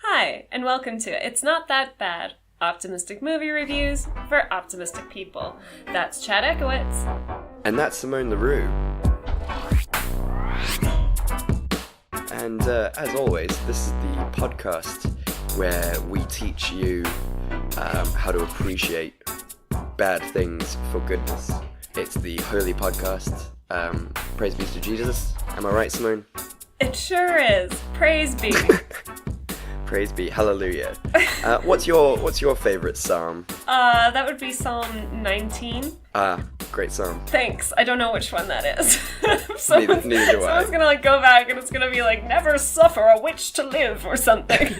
Hi, and welcome to It's Not That Bad, optimistic movie reviews for optimistic people. That's Chad Ekowitz. And that's Simone LaRue. And as always, this is the podcast where we teach you how to appreciate bad things for goodness. It's the holy podcast. Praise be to Jesus. Am I right, Simone? It sure is. Praise be. Praise be. Hallelujah. What's your favorite psalm? That would be Psalm 19. Great psalm. Thanks. I don't know which one that is. Neither do I. Someone's gonna go back and it's gonna be like, never suffer a witch to live or something.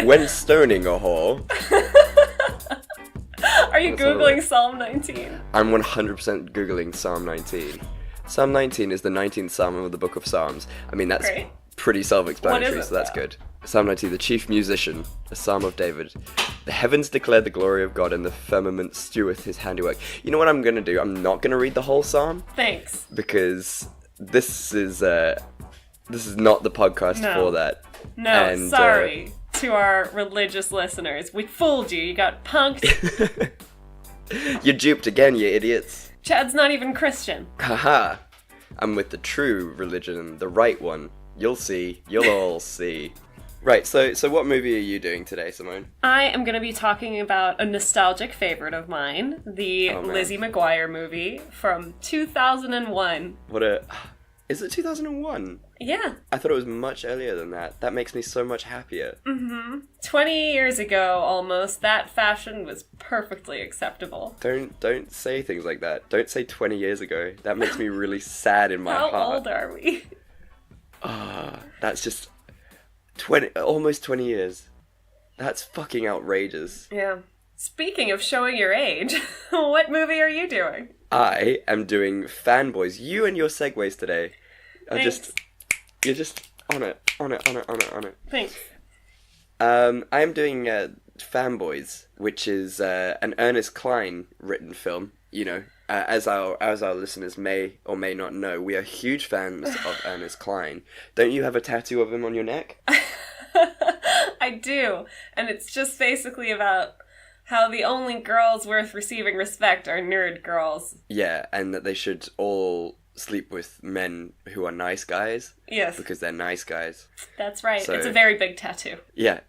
When stoning a whore. Are you Googling Psalm 19? I'm 100% Googling Psalm 19. Psalm 19 is the 19th psalm of the Book of Psalms. I mean, that's Great. pretty self-explanatory, What is it, so that's though? good. Psalm 19, the chief musician, a psalm of David. The heavens declare the glory of God, and the firmament steweth his handiwork. You know what I'm going to do? I'm not going to read the whole psalm. Thanks. Because this is not the podcast for that. No, And, sorry to our religious listeners. We fooled you. You got punked. You're duped again, you idiots. Chad's not even Christian. Haha. I'm with the true religion, the right one. You'll see. You'll all see. Right, so what movie are you doing today, Simone? I am going to be talking about a nostalgic favorite of mine, the Lizzie McGuire movie from 2001. Is it 2001? Yeah. I thought it was much earlier than that. That makes me so much happier. 20 years ago, almost, that fashion was perfectly acceptable. Don't say things like that. Don't say 20 years ago. That makes me really sad in my How heart. old are we? That's just almost 20 years. That's fucking outrageous. Yeah. Speaking of showing your age, what movie are you doing? I am doing Fanboys. You and your segues today are you're just on it. Thanks. I am doing Fanboys, which is an Ernest Cline written film. You know, as our listeners may or may not know, we are huge fans of Ernest Cline. Don't you have a tattoo of him on your neck? I do, and it's just basically about how the only girls worth receiving respect are nerd girls. Yeah, and that they should all sleep with men who are nice guys. Yes. Because they're nice guys. That's right. So, it's a very big tattoo. Yeah.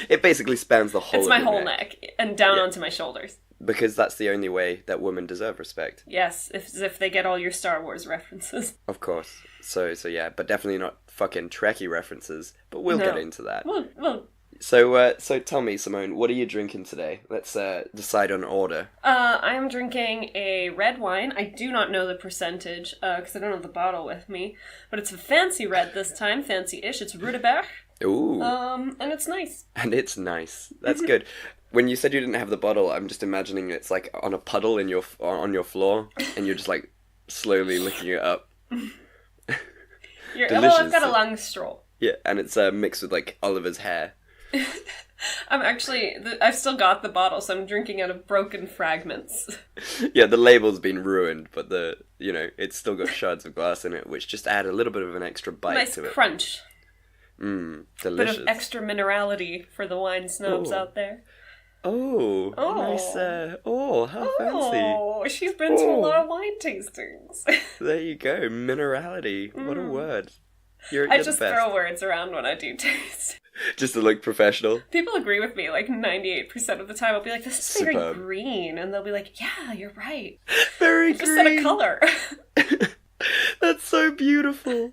It basically spans the whole It's of my your whole neck and down onto my shoulders. Because that's the only way that women deserve respect. Yes, if they get all your Star Wars references. Of course. So yeah, but definitely not fucking Trekkie references. But we'll get into that. Well. So tell me, Simone, what are you drinking today? Let's decide on order. I am drinking a red wine. I do not know the percentage, because I don't have the bottle with me. But it's a fancy red this time, fancy-ish. It's Rudeberg. Ooh. And it's nice. And it's nice. That's good. When you said you didn't have the bottle, I'm just imagining it's like on a puddle on your floor, and you're just like slowly licking it up. Well, I've got a long straw. Yeah, and it's mixed with like Oliver's hair. I've still got the bottle, so I'm drinking out of broken fragments. Yeah, the label's been ruined, but it's still got shards of glass in it, which just add a little bit of an extra bite to it. Nice crunch. Delicious. Bit of extra minerality for the wine snobs out there. Oh, nice. How fancy. Oh, she's been to a lot of wine tastings. There you go, minerality. What a word. You're I the just best. throw words around when I do taste. Just to look professional. People agree with me, like 98% of the time. I'll be like, this is very Superb. green. And they'll be like, yeah, you're right. Very Just green. said a color. That's so beautiful.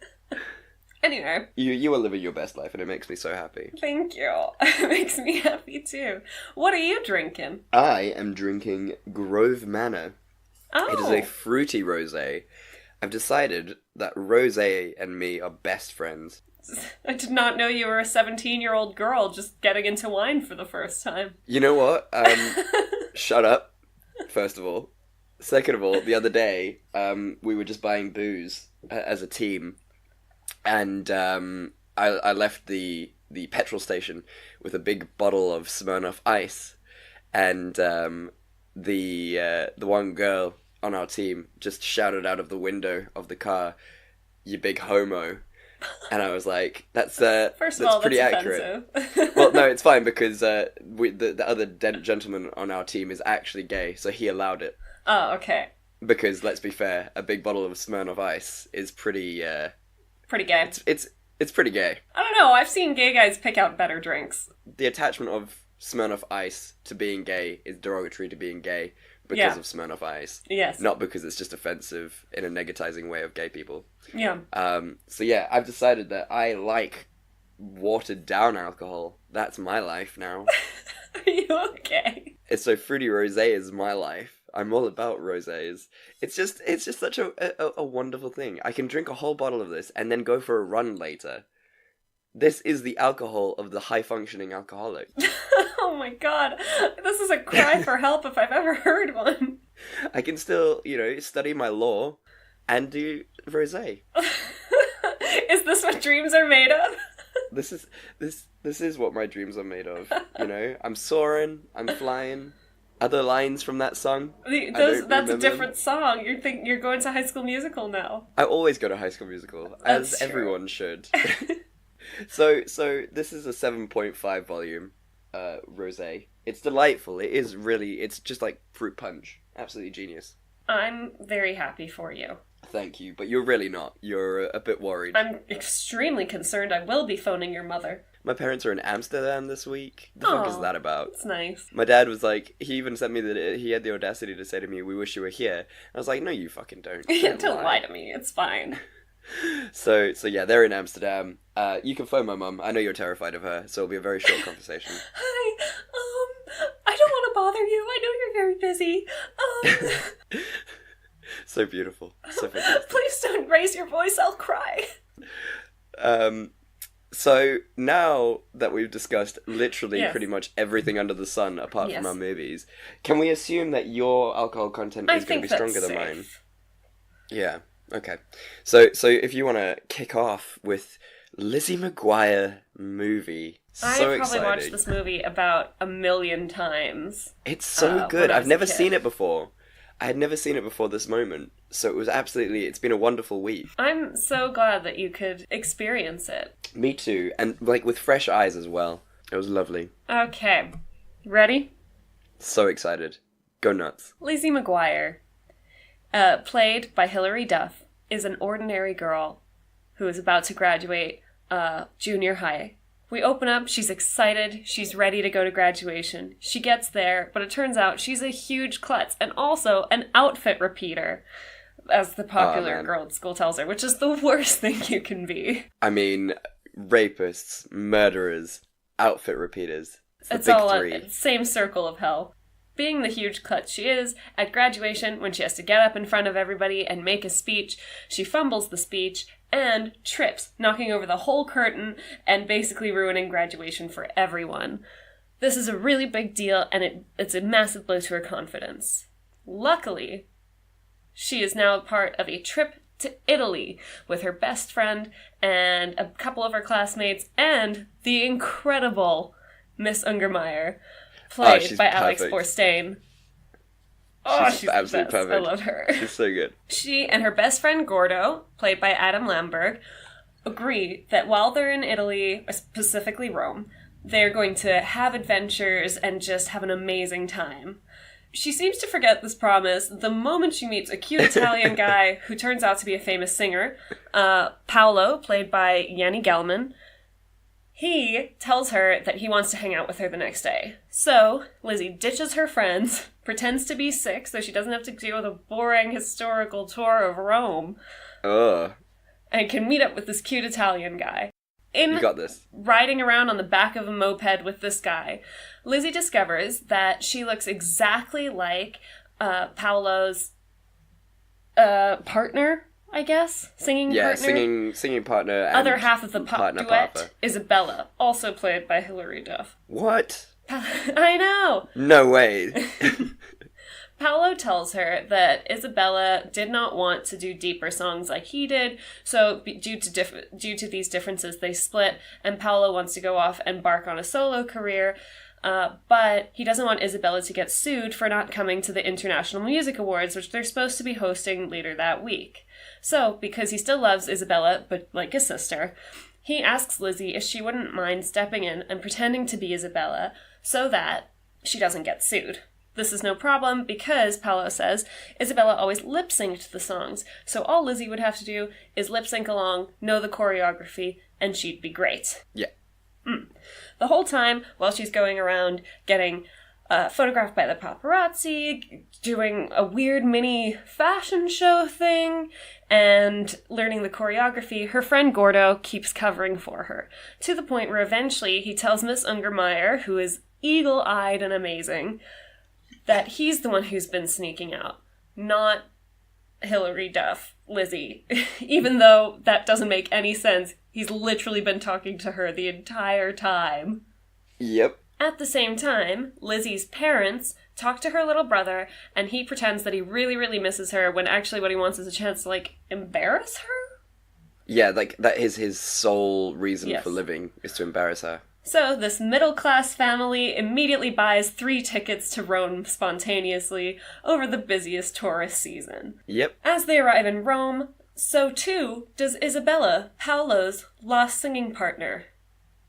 Anyway. You are living your best life, and it makes me so happy. Thank you. It makes me happy too. What are you drinking? I am drinking Grove Manor. Oh. It is a fruity rosé. I've decided that rosé and me are best friends. I did not know you were a 17-year-old girl just getting into wine for the first time. You know what? Shut up, first of all. Second of all, the other day, we were just buying booze as a team. And I left the petrol station with a big bottle of Smirnoff Ice. And the one girl on our team just shouted out of the window of the car, "You big homo." And I was like, that's First of all, pretty that's accurate. offensive. Well, no, it's fine because the other gentleman on our team is actually gay, so he allowed it. Oh, okay. Because let's be fair, a big bottle of Smirnoff Ice is pretty. Pretty gay. It's pretty gay. I don't know. I've seen gay guys pick out better drinks. The attachment of Smirnoff Ice to being gay is derogatory to being gay because of Smirnoff Ice. Yes. Not because it's just offensive in a negatizing way of gay people. Yeah. So yeah, I've decided that I like watered down alcohol. That's my life now. Are you okay? So fruity rosé is my life. I'm all about rosés. It's just such a wonderful thing. I can drink a whole bottle of this and then go for a run later. This is the alcohol of the high-functioning alcoholic. Oh my god. This is a cry for help if I've ever heard one. I can still, study my law and do rosé. Is this what dreams are made of? This is what my dreams are made of. I'm soaring, I'm flying. Other lines from that song? That's a different song. You're going to High School Musical now. I always go to High School Musical, as everyone should. So this is a 7.5 volume rosé. It's delightful. It's just like fruit punch. Absolutely genius. I'm very happy for you. Thank you, but you're really not. You're a bit worried. I'm extremely concerned. I will be phoning your mother. My parents are in Amsterdam this week. The fuck is that about? It's nice. My dad was like, he even sent me that he had the audacity to say to me, "We wish you were here." I was like, "No, you fucking don't. Don't lie to me. It's fine." So yeah, they're in Amsterdam. You can phone my mum. I know you're terrified of her, so it'll be a very short conversation. Hi, I don't want to bother you. I know you're very busy. So beautiful. So fantastic. Please don't raise your voice. I'll cry. So now that we've discussed literally pretty much everything under the sun apart from our movies, can we assume that your alcohol content is going to be stronger than mine? Yeah. Okay. So if you want to kick off with Lizzie McGuire movie. I've probably watched this movie about 1 million times. It's so good. I've never seen it before. I had never seen it before this moment. So it's been a wonderful week. I'm so glad that you could experience it. Me too. And with fresh eyes as well. It was lovely. Okay. Ready? So excited. Go nuts. Lizzie McGuire, played by Hilary Duff, is an ordinary girl who is about to graduate junior high. We open up, she's excited, she's ready to go to graduation. She gets there, but it turns out she's a huge klutz and also an outfit repeater, as the popular girl at school tells her, which is the worst thing you can be. I mean, rapists, murderers, outfit repeaters. It's all a same circle of hell. Being the huge klutz she is, at graduation, when she has to get up in front of everybody and make a speech, she fumbles the speech and trips, knocking over the whole curtain and basically ruining graduation for everyone. This is a really big deal, and it's a massive blow to her confidence. Luckily, she is now part of a trip to Italy with her best friend and a couple of her classmates and the incredible Miss Ungermeyer, played by Alex Borstein. Oh, she's absolutely perfect. I love her. She's so good. She and her best friend Gordo, played by Adam Lamberg, agree that while they're in Italy, specifically Rome, they're going to have adventures and just have an amazing time. She seems to forget this promise the moment she meets a cute Italian guy who turns out to be a famous singer, Paolo, played by Yanni Gelman. He tells her that he wants to hang out with her the next day. So, Lizzie ditches her friends, pretends to be sick so she doesn't have to deal with a boring historical tour of Rome. Ugh. And can meet up with this cute Italian guy. You got this. Riding around on the back of a moped with this guy, Lizzie discovers that she looks exactly like Paolo's partner, I guess? Singing partner? Singing partner. And other half of the duet, Papa. Isabella, also played by Hilary Duff. What? I know! No way. Paolo tells her that Isabella did not want to do deeper songs like he did, so due to these differences they split, and Paolo wants to go off and embark on a solo career, but he doesn't want Isabella to get sued for not coming to the International Music Awards, which they're supposed to be hosting later that week. So, because he still loves Isabella, but like a sister, he asks Lizzie if she wouldn't mind stepping in and pretending to be Isabella so that she doesn't get sued. This is no problem because, Paolo says, Isabella always lip-synced the songs, so all Lizzie would have to do is lip-sync along, know the choreography, and she'd be great. Yeah. The whole time, while she's going around getting photographed by the paparazzi, doing a weird mini fashion show thing, and learning the choreography, her friend Gordo keeps covering for her, to the point where eventually he tells Miss Ungermeyer, who is eagle-eyed and amazing, that he's the one who's been sneaking out, not Hilary Duff, Lizzie. Even though that doesn't make any sense, he's literally been talking to her the entire time. Yep. At the same time, Lizzie's parents talk to her little brother, and he pretends that he really, really misses her, when actually what he wants is a chance to, like, embarrass her? Yeah, like, that is his sole reason for Yes. living, is to embarrass her. So, this middle-class family immediately buys 3 tickets to Rome spontaneously over the busiest tourist season. Yep. As they arrive in Rome, so too does Isabella, Paolo's lost singing partner.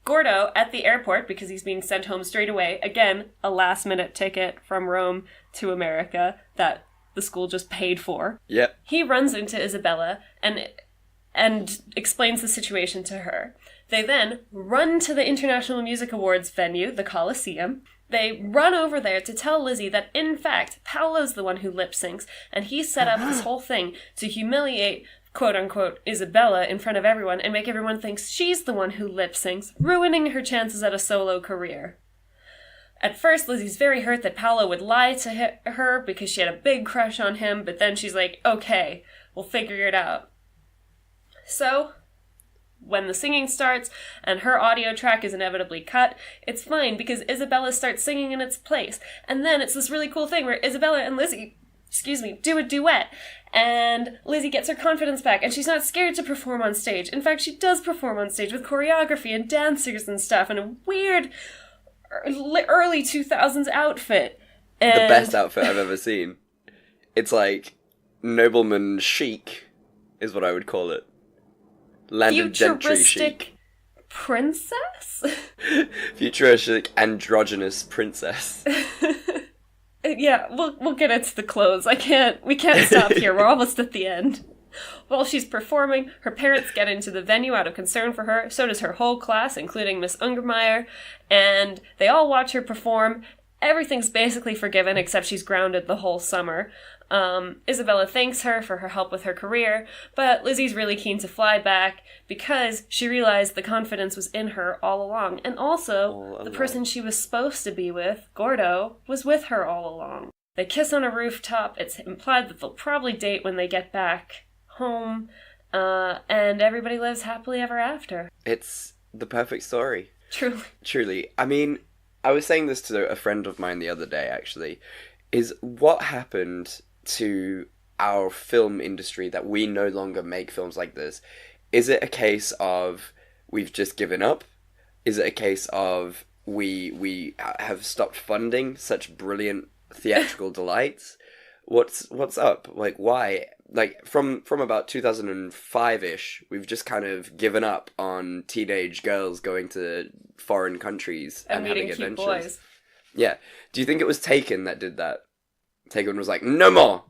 Gordo, at the airport, because he's being sent home straight away, again, a last-minute ticket from Rome to America that the school just paid for. Yep. He runs into Isabella and explains the situation to her. They then run to the International Music Awards venue, the Coliseum. They run over there to tell Lizzie that, in fact, Paolo's the one who lip-syncs, and he set up this whole thing to humiliate, quote-unquote, Isabella in front of everyone and make everyone think she's the one who lip-syncs, ruining her chances at a solo career. At first, Lizzie's very hurt that Paolo would lie to her because she had a big crush on him, but then she's like, okay, we'll figure it out. So, when the singing starts and her audio track is inevitably cut, it's fine because Isabella starts singing in its place. And then it's this really cool thing where Isabella and Lizzie, do a duet. And Lizzie gets her confidence back and she's not scared to perform on stage. In fact, she does perform on stage with choreography and dancers and stuff and a weird early 2000s outfit. And The best outfit I've ever seen. It's like nobleman chic is what I would call it. Landed gentry chic. Futuristic princess? Futuristic androgynous princess. Yeah, we'll get into the clothes. We can't stop here. We're almost at the end. While she's performing, her parents get into the venue out of concern for her. So does her whole class, including Miss Ungermeyer. And they all watch her perform. Everything's basically forgiven, except she's grounded the whole summer. Isabella thanks her for her help with her career, but Lizzie's really keen to fly back because she realized the confidence was in her all along. And also, the person she was supposed to be with, Gordo, was with her all along. They kiss on a rooftop. It's implied that they'll probably date when they get back home, and everybody lives happily ever after. It's the perfect story. Truly. Truly. I mean, I was saying this to a friend of mine the other day, actually, is what happened to our film industry that we no longer make films like this? Is it a case of we've just given up? Is it a case of we have stopped funding such brilliant theatrical delights? What's up? Like, why? Like, from about 2005-ish, we've just kind of given up on teenage girls going to foreign countries and having meeting adventures. Cute boys. Yeah. Do you think it was Taken that did that? Taken was like, no more!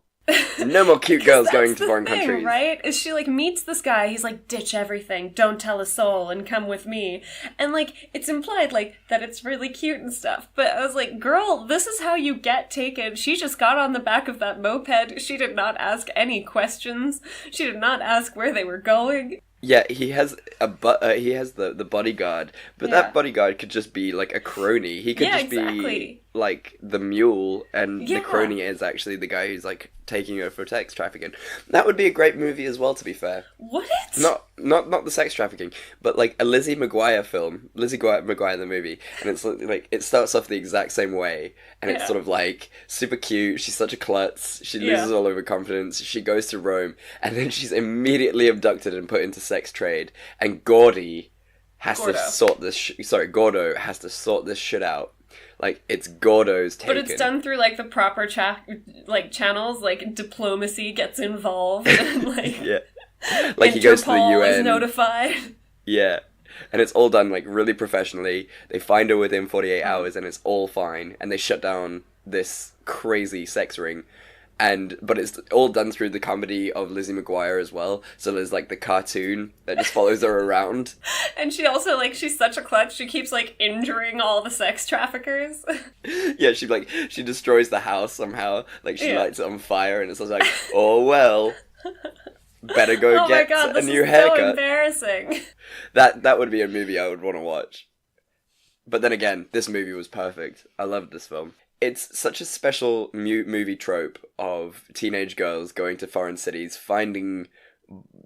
No more cute girls going to foreign countries. Right? Is she, like, meets this guy, he's like, ditch everything, don't tell a soul, and come with me. And, like, it's implied, like, that it's really cute and stuff. But I was like, girl, this is how you get taken. She just got on the back of that moped. She did not ask any questions. She did not ask where they were going. Yeah, he has the bodyguard, but Yeah. that bodyguard could just be like a crony. He could just be like the mule, and the crony is actually the guy who's like taking her for sex trafficking. That would be a great movie as well, to be fair. What? Not the sex trafficking, but like a Lizzie McGuire film, McGuire the movie, and it's like it starts off the exact same way, and it's sort of like super cute. She's such a klutz. She loses all her confidence. She goes to Rome, and then she's immediately abducted and put into sex trade. And Gordo has to sort this shit out. Like, it's Gordo's taken. But it's done through, like, the proper channels, like, diplomacy gets involved, and, like... Yeah. Like, he goes to the UN. Interpol is notified. Yeah. And it's all done, like, really professionally. They find her within 48 hours, and it's all fine. And they shut down this crazy sex ring. But it's all done through the comedy of Lizzie McGuire as well. So there's, like, the cartoon that just follows her around. And she also, like, she's such a klutz. She keeps, like, injuring all the sex traffickers. Yeah, she destroys the house somehow. Like, she lights it on fire, and it's just like, oh, well, better go get a new haircut. So embarrassing. That would be a movie I would want to watch. But then again, this movie was perfect. I loved this film. It's such a special movie trope of teenage girls going to foreign cities, finding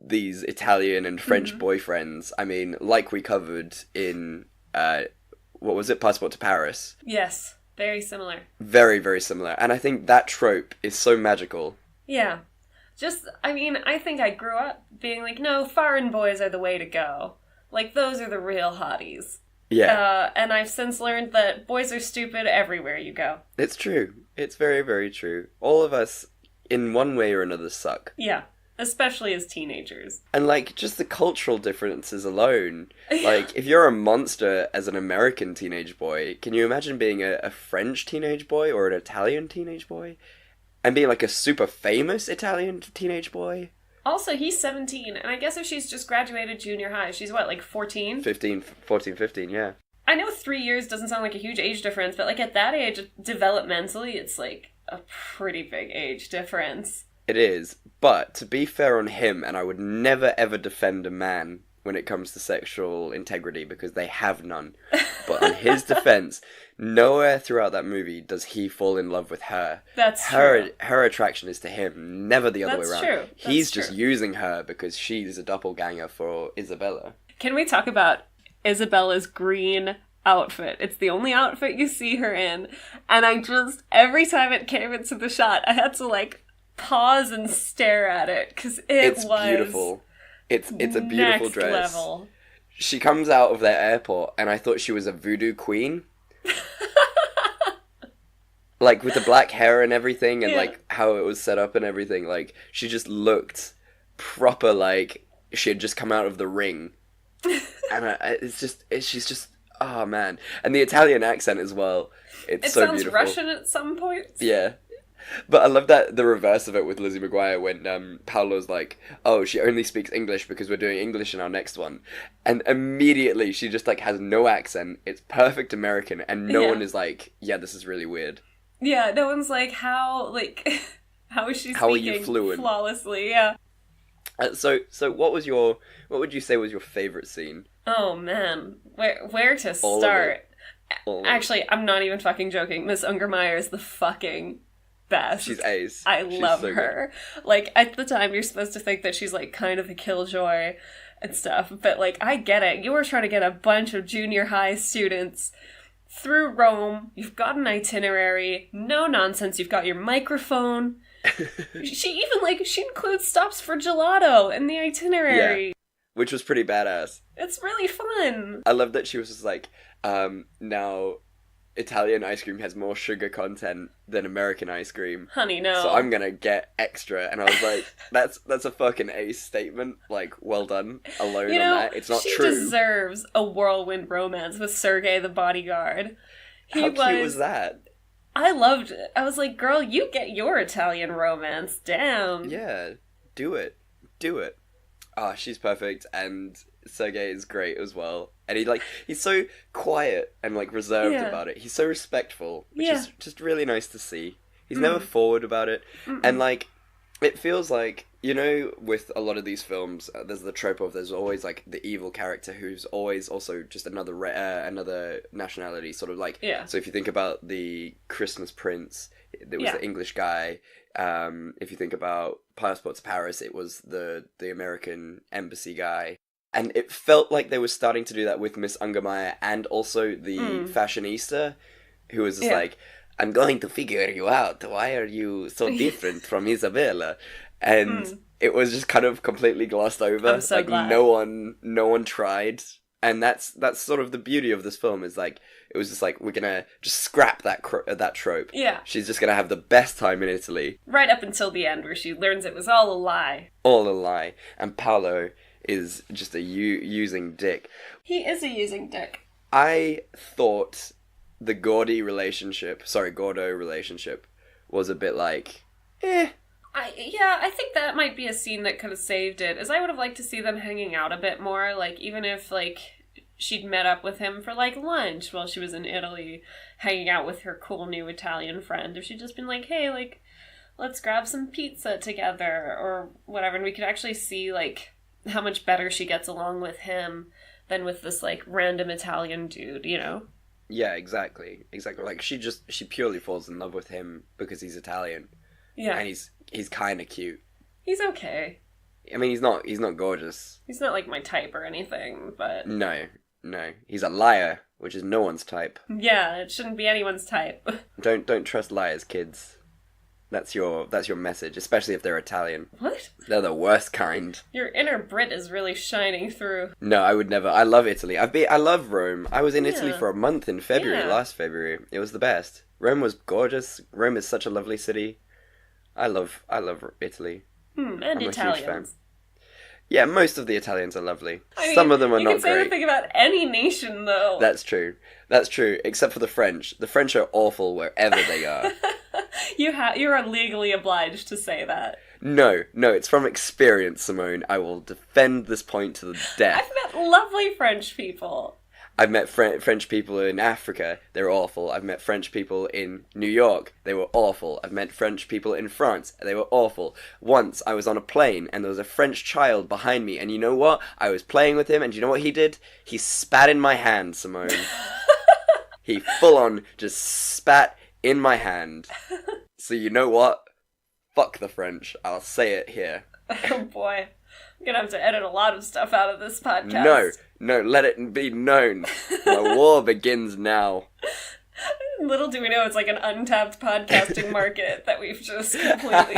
these Italian and French boyfriends. I mean, like we covered in, what was it, Passport to Paris? Yes, very similar. Very, very similar. And I think that trope is so magical. Yeah. I think I grew up being like, no, foreign boys are the way to go. Like, those are the real hotties. Yeah. And I've since learned that boys are stupid everywhere you go. It's true. It's very, very true. All of us, in one way or another, suck. Yeah. Especially as teenagers. And, like, just the cultural differences alone. Like, if you're a monster as an American teenage boy, can you imagine being a French teenage boy or an Italian teenage boy? And being, like, a super famous Italian teenage boy? Also, he's 17, and I guess if she's just graduated junior high, she's what, like 14? 14, 15, yeah. I know 3 years doesn't sound like a huge age difference, but like at that age, developmentally, it's like a pretty big age difference. It is, but to be fair on him, and I would never ever defend a man when it comes to sexual integrity, because they have none. But in his defense, nowhere throughout that movie does he fall in love with her. That's true. Her attraction is to him, never the other way around. True. He's just using her because she's a doppelganger for Isabella. Can we talk about Isabella's green outfit? It's the only outfit you see her in. And every time it came into the shot, I had to like pause and stare at it because it's beautiful. It's a beautiful next dress. Level. She comes out of their airport, and I thought she was a voodoo queen. Like, with the black hair and everything, and, like, how it was set up and everything. Like, she just looked proper like she had just come out of the ring. And she's just, oh, man. And the Italian accent as well. It's so beautiful. It sounds Russian at some points. Yeah. But I love that the reverse of it with Lizzie McGuire when Paolo's like, oh, she only speaks English because we're doing English in our next one. And immediately she just like has no accent. It's perfect American and no one is like, yeah, this is really weird. Yeah, no one's like, how is she speaking how are you fluent? Flawlessly, yeah. So what would you say was your favorite scene? Oh man, where to start? Actually, I'm not even fucking joking. Miss Ungermeyer is the fucking best. She's ace. I love her. Good. Like, at the time, you're supposed to think that she's, like, kind of a killjoy and stuff, but, like, I get it. You were trying to get a bunch of junior high students through Rome. You've got an itinerary. No nonsense. You've got your microphone. She includes stops for gelato in the itinerary. Yeah, which was pretty badass. It's really fun. I love that she was just like, now Italian ice cream has more sugar content than American ice cream. Honey, no. So I'm gonna get extra. And I was like, that's a fucking ace statement. Like, well done. Alone on that. It's not true. She deserves a whirlwind romance with Sergei the bodyguard. How cute was that? I loved it. I was like, girl, you get your Italian romance down. Yeah. Do it. Ah, she's perfect, and Sergei is great as well. And he's so quiet and like reserved about it. He's so respectful, which is just really nice to see. He's never forward about it. And like, it feels like, you know, with a lot of these films, there's the trope of there's always like the evil character who's always also just another nationality, sort of like. Yeah. So if you think about the Christmas Prince, there was the English guy. If you think about Passport to Paris, it was the American embassy guy. And it felt like they were starting to do that with Miss Ungermeyer and also the fashionista, who was just like, I'm going to figure you out. Why are you so different from Isabella? And it was just kind of completely glossed over. I'm so glad. No one tried. And that's sort of the beauty of this film, is like, It was just like, we're gonna just scrap that trope. Yeah. She's just gonna have the best time in Italy. Right up until the end, where she learns it was all a lie. All a lie. And Paolo is just a using dick. He is a using dick. I thought the Gordo relationship was a bit like, I think that might be a scene that could have saved it, as I would have liked to see them hanging out a bit more, like, even if, like, she'd met up with him for, like, lunch while she was in Italy, hanging out with her cool new Italian friend, if she'd just been like, hey, like, let's grab some pizza together, or whatever, and we could actually see, like, how much better she gets along with him than with this, like, random Italian dude, you know? Yeah, exactly. Like, she purely falls in love with him because he's Italian. Yeah. And he's kind of cute. He's okay. I mean, he's not gorgeous. He's not, like, my type or anything, but... No. He's a liar, which is no one's type. Yeah, it shouldn't be anyone's type. Don't trust liars, kids. That's your message, especially if they're Italian. What? They're the worst kind. Your inner Brit is really shining through. No, I would never. I love Italy. I love Rome. I was in Italy for a month in last February. It was the best. Rome was gorgeous. Rome is such a lovely city. I love Italy. And I'm Italians. a huge fan. Yeah, most of the Italians are lovely. I mean, some of them are not great. You can say the thing about any nation, though. That's true, except for the French. The French are awful wherever they are. You're legally obliged to say that. No, it's from experience, Simone. I will defend this point to the death. I've met lovely French people. I've met French people in Africa. They were awful. I've met French people in New York. They were awful. I've met French people in France. They were awful. Once, I was on a plane, and there was a French child behind me, and you know what? I was playing with him, and you know what he did? He spat in my hand, Simone. He full-on just spat in my hand. So you know what? Fuck the French. I'll say it here. Oh boy. I'm gonna have to edit a lot of stuff out of this podcast. No, let it be known. The war begins now. Little do we know it's like an untapped podcasting market that we've just completely...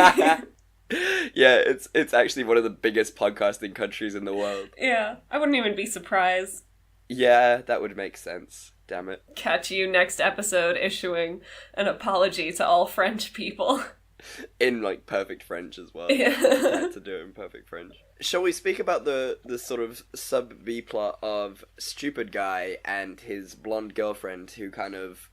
Yeah, it's actually one of the biggest podcasting countries in the world. Yeah, I wouldn't even be surprised. Yeah, that would make sense. Damn it. Catch you next episode issuing an apology to all French people. In, like, perfect French as well. Yeah. To do it in perfect French. Shall we speak about the sort of sub-B plot of stupid guy and his blonde girlfriend who kind of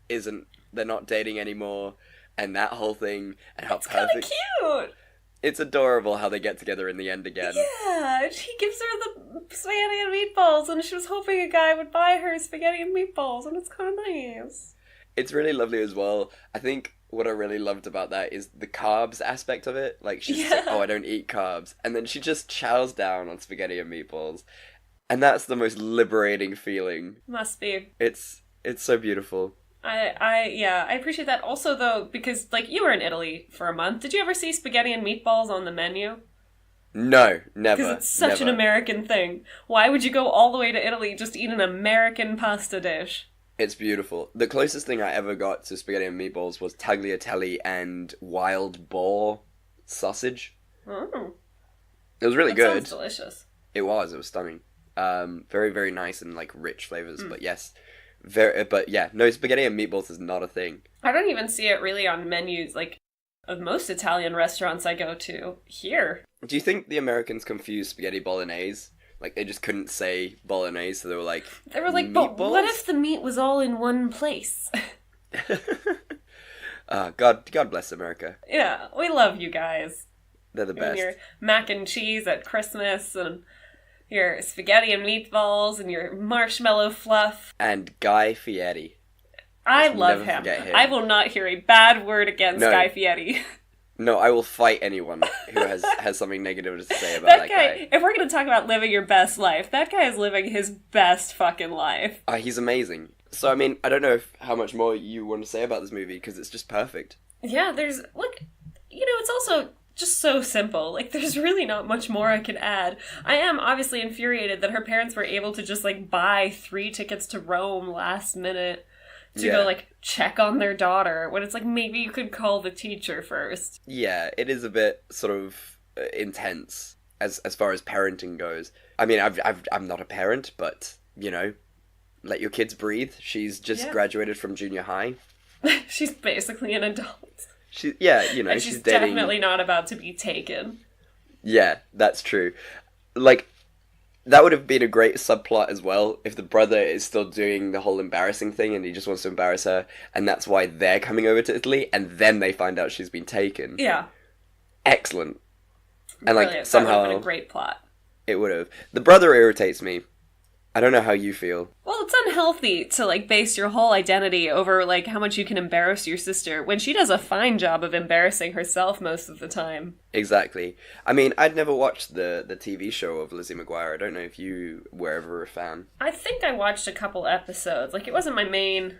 they're not dating anymore, and that whole thing, and how perfect... It's kind of cute! It's adorable how they get together in the end again. Yeah, he gives her the spaghetti and meatballs, and she was hoping a guy would buy her spaghetti and meatballs, and it's kind of nice. It's really lovely as well. I think what I really loved about that is the carbs aspect of it. Like, she's like, oh, I don't eat carbs. And then she just chows down on spaghetti and meatballs. And that's the most liberating feeling. Must be. It's so beautiful. I appreciate that. Also, though, because, like, you were in Italy for a month. Did you ever see spaghetti and meatballs on the menu? No, never. Because it's such an American thing. Why would you go all the way to Italy just to eat an American pasta dish? It's beautiful. The closest thing I ever got to spaghetti and meatballs was tagliatelle and wild boar sausage. Oh. It was really good. Sounds delicious. It was stunning. Very, very nice and, like, rich flavors, but yes. No, spaghetti and meatballs is not a thing. I don't even see it really on menus, like, of most Italian restaurants I go to here. Do you think the Americans confused spaghetti bolognese? Like, they just couldn't say bolognese, so they were like, but what if the meat was all in one place? God bless America. Yeah, we love you guys. They're the best. And your mac and cheese at Christmas, and your spaghetti and meatballs, and your marshmallow fluff. And Guy Fieri. I love him. I will not hear a bad word against Guy Fieri. No, I will fight anyone who has something negative to say about that guy. If we're going to talk about living your best life, that guy is living his best fucking life. He's amazing. So, I mean, I don't know how much more you want to say about this movie, because it's just perfect. Yeah, it's also just so simple. Like, there's really not much more I can add. I am obviously infuriated that her parents were able to just, like, buy 3 tickets to Rome last minute to go, like, check on their daughter, when it's like, maybe you could call the teacher first. Yeah, it is a bit sort of intense as far as parenting goes. I mean, I'm not a parent, but, you know, let your kids breathe. She's just graduated from junior high. She's basically an adult. And she's she's dating... definitely not about to be taken. Yeah, that's true. Like, that would have been a great subplot as well, if the brother is still doing the whole embarrassing thing and he just wants to embarrass her, and that's why they're coming over to Italy, and then they find out she's been taken. Yeah. Excellent. And, Brilliant. like, somehow... That would have been a great plot. It would have. The brother irritates me. I don't know how you feel. Well, it's unhealthy to, like, base your whole identity over, like, how much you can embarrass your sister when she does a fine job of embarrassing herself most of the time. Exactly. I mean, I'd never watched the TV show of Lizzie McGuire. I don't know if you were ever a fan. I think I watched a couple episodes. Like, it wasn't my main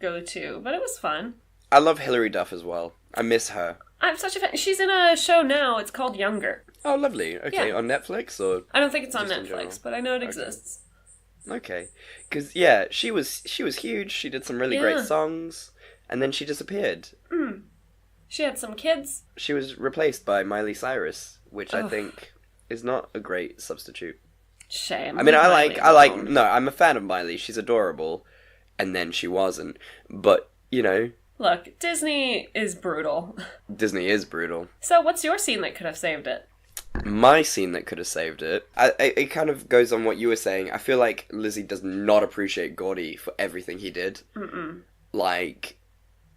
go-to, but it was fun. I love Hilary Duff as well. I miss her. I'm such a fan. She's in a show now. It's called Younger. Oh, lovely. Okay, on Netflix or... I don't think it's on Netflix, but I know it exists. Okay. Because, yeah, she was huge. She did some really great songs, and then she disappeared. She had some kids. She was replaced by Miley Cyrus, which I think is not a great substitute. Shame. I mean, no, I'm a fan of Miley. She's adorable, and then she wasn't. But, Look, Disney is brutal. Disney is brutal. So what's your scene that could have saved it? My scene that could have saved it, it kind of goes on what you were saying. I feel like Lizzie does not appreciate Gordy for everything he did. Like,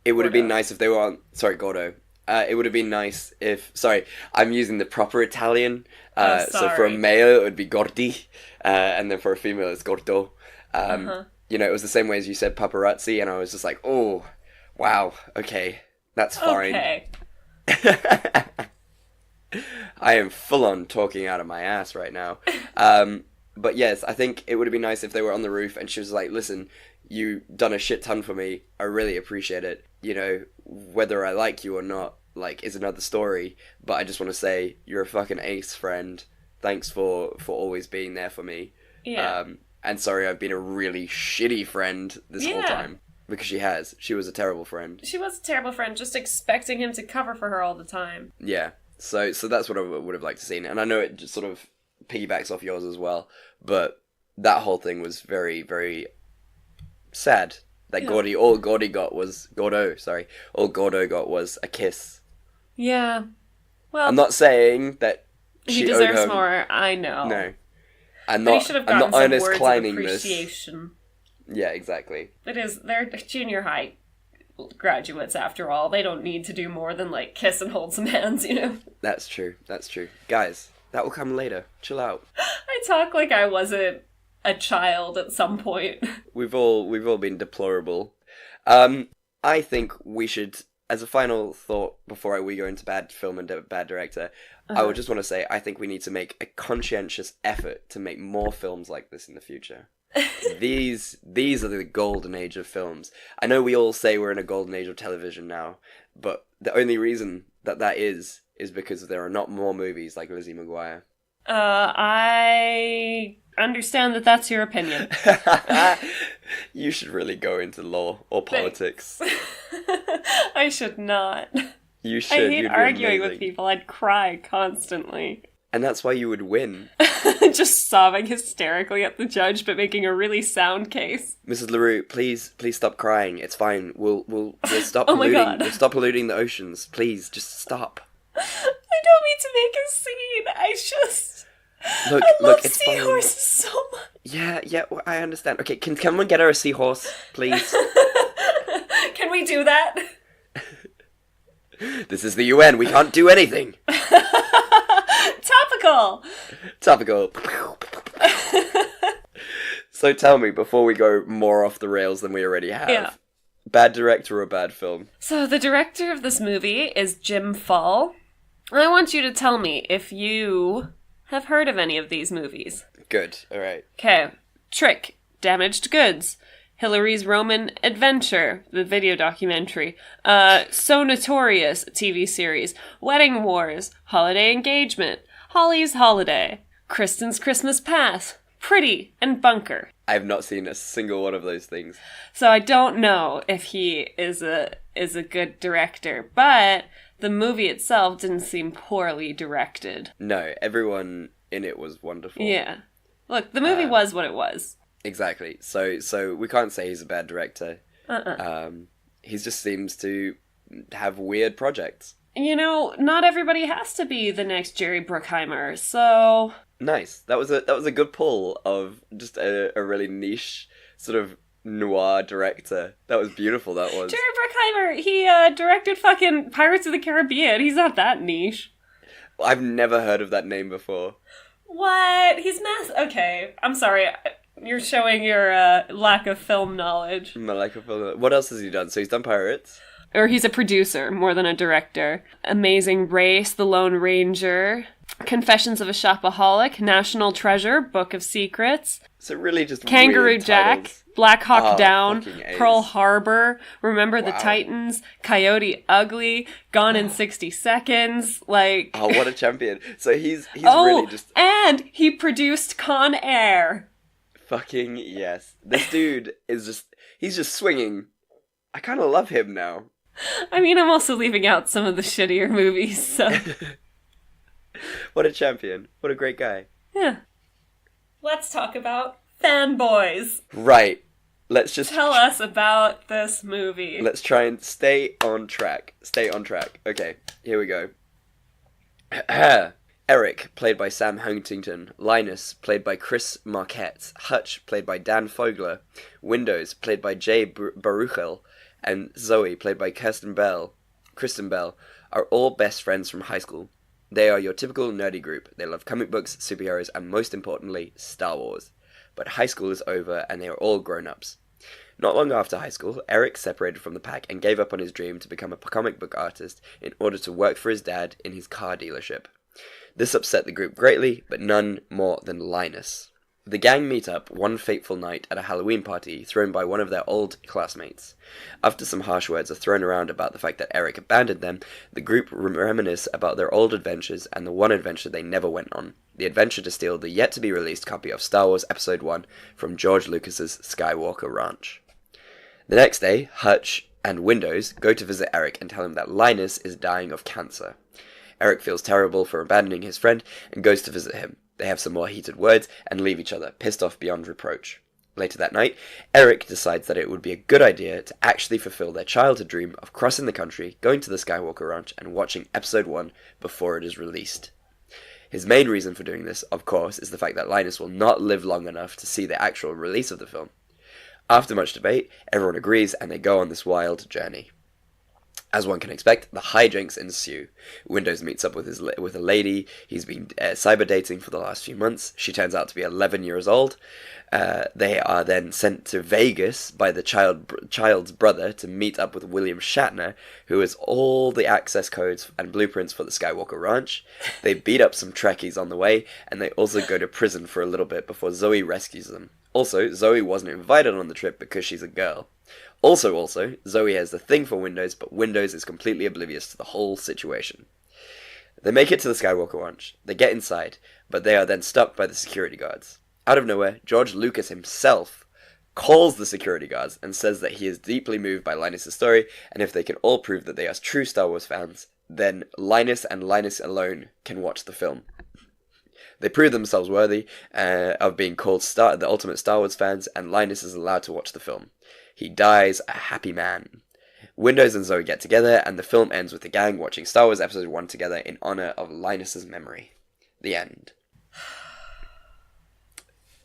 it would have been nice if they were on... Sorry, Gordo. It would have been nice if... Sorry, I'm using the proper Italian. So for a male, it would be Gordi. And then for a female, it's Gordo. It was the same way as you said paparazzi, and I was just like, oh, wow, okay, that's fine. Okay. I am full on talking out of my ass right now. But yes, I think it would have been nice if they were on the roof and she was like, listen, you done a shit ton for me. I really appreciate it. Whether I like you or not, like, is another story. But I just want to say, you're a fucking ace, friend. Thanks for always being there for me. Yeah. And sorry, I've been a really shitty friend this whole time. Because she was a terrible friend. She was a terrible friend, just expecting him to cover for her all the time. Yeah. So that's what I would have liked to see. And I know it just sort of piggybacks off yours as well, but that whole thing was very, very sad. That all Gordo got was a kiss. Yeah. Well, I'm not saying that he deserves more, I know. No. But he should have gotten some Ernest words of Clining appreciation. This. Yeah, exactly. They're junior high graduates after all. They don't need to do more than, like, kiss and hold some hands, That's true. Guys, that will come later. Chill out. I talk like I wasn't a child at some point. We've all been deplorable. I think we should, as a final thought before we go into bad film and bad director, I would just want to say I think we need to make a conscientious effort to make more films like this in the future. These are the golden age of films. I know we all say we're in a golden age of television now, but the only reason that is because there are not more movies like Lizzie McGuire. I understand that that's your opinion. You should really go into law or politics. I should not. You should. I hate arguing with people. I'd cry constantly. And that's why you would win. Just sobbing hysterically at the judge, but making a really sound case. Mrs. LaRue, please stop crying. It's fine. We'll stop Oh polluting. my God. We'll stop polluting the oceans. Please, just stop. I don't mean to make a scene. I love it's seahorses fine. so much. Yeah, well, I understand. Okay, can someone get her a seahorse, please? Can we do that? This is the UN. We can't do anything. Topical. So tell me, before we go more off the rails than we already have, bad director or bad film? So the director of this movie is Jim Fall. I want you to tell me if you have heard of any of these movies. Good, alright. Okay. Trick, Damaged Goods, Hillary's Roman Adventure, the video documentary, So Notorious, TV series, Wedding Wars, Holiday Engagement, Holly's Holiday, Kristen's Christmas Pass, Pretty, and Bunker. I have not seen a single one of those things. So I don't know if he is a good director, but the movie itself didn't seem poorly directed. No, everyone in it was wonderful. Yeah. Look, the movie was what it was. Exactly. So we can't say he's a bad director. Uh-uh. He just seems to have weird projects. Not everybody has to be the next Jerry Bruckheimer, so... Nice. That was a good pull of just a really niche sort of noir director. That was beautiful, that was. Jerry Bruckheimer, he directed fucking Pirates of the Caribbean. He's not that niche. I've never heard of that name before. What? He's Okay, I'm sorry. You're showing your lack of film knowledge. My lack of film. What else has he done? So he's done Pirates. Or he's a producer more than a director. Amazing Race, The Lone Ranger, Confessions of a Shopaholic, National Treasure, Book of Secrets. So really just Kangaroo weird Jack, titles. Black Hawk Down, fucking A's. Pearl Harbor, Remember the Wow. Titans, Coyote Ugly, Gone in 60 Seconds, like... Oh, what a champion. So he's really just... and he produced Con Air. Fucking yes. This dude he's just swinging. I kind of love him now. I mean, I'm also leaving out some of the shittier movies, so... What a champion. What a great guy. Yeah. Let's talk about Fanboys. Right. Let's just... Tell us about this movie. Let's try and stay on track. Stay on track. Okay, here we go. Eric, played by Sam Huntington. Linus, played by Chris Marquette. Hutch, played by Dan Fogler. Windows, played by Jay Baruchel. And Zoe, played by Kristen Bell, are all best friends from high school. They are your typical nerdy group. They love comic books, superheroes, and most importantly, Star Wars. But high school is over, and they are all grown-ups. Not long after high school, Eric separated from the pack and gave up on his dream to become a comic book artist in order to work for his dad in his car dealership. This upset the group greatly, but none more than Linus. The gang meet up one fateful night at a Halloween party thrown by one of their old classmates. After some harsh words are thrown around about the fact that Eric abandoned them, the group reminisce about their old adventures and the one adventure they never went on, the adventure to steal the yet-to-be-released copy of Star Wars Episode 1 from George Lucas's Skywalker Ranch. The next day, Hutch and Windows go to visit Eric and tell him that Linus is dying of cancer. Eric feels terrible for abandoning his friend and goes to visit him. They have some more heated words and leave each other, pissed off beyond reproach. Later that night, Eric decides that it would be a good idea to actually fulfill their childhood dream of crossing the country, going to the Skywalker Ranch, and watching Episode 1 before it is released. His main reason for doing this, of course, is the fact that Linus will not live long enough to see the actual release of the film. After much debate, everyone agrees and they go on this wild journey. As one can expect, the hijinks ensue. Windows meets up with a lady he's been cyber dating for the last few months. She turns out to be 11 years old. They are then sent to Vegas by the child's brother to meet up with William Shatner, who has all the access codes and blueprints for the Skywalker Ranch. They beat up some Trekkies on the way, and they also go to prison for a little bit before Zoe rescues them. Also, Zoe wasn't invited on the trip because she's a girl. Also, Zoe has the thing for Windows, but Windows is completely oblivious to the whole situation. They make it to the Skywalker Ranch. They get inside, but they are then stopped by the security guards. Out of nowhere, George Lucas himself calls the security guards and says that he is deeply moved by Linus' story, and if they can all prove that they are true Star Wars fans, then Linus and Linus alone can watch the film. They prove themselves worthy of being called the ultimate Star Wars fans, and Linus is allowed to watch the film. He dies a happy man. Windows and Zoe get together, and the film ends with the gang watching Star Wars Episode 1 together in honor of Linus' memory. The end.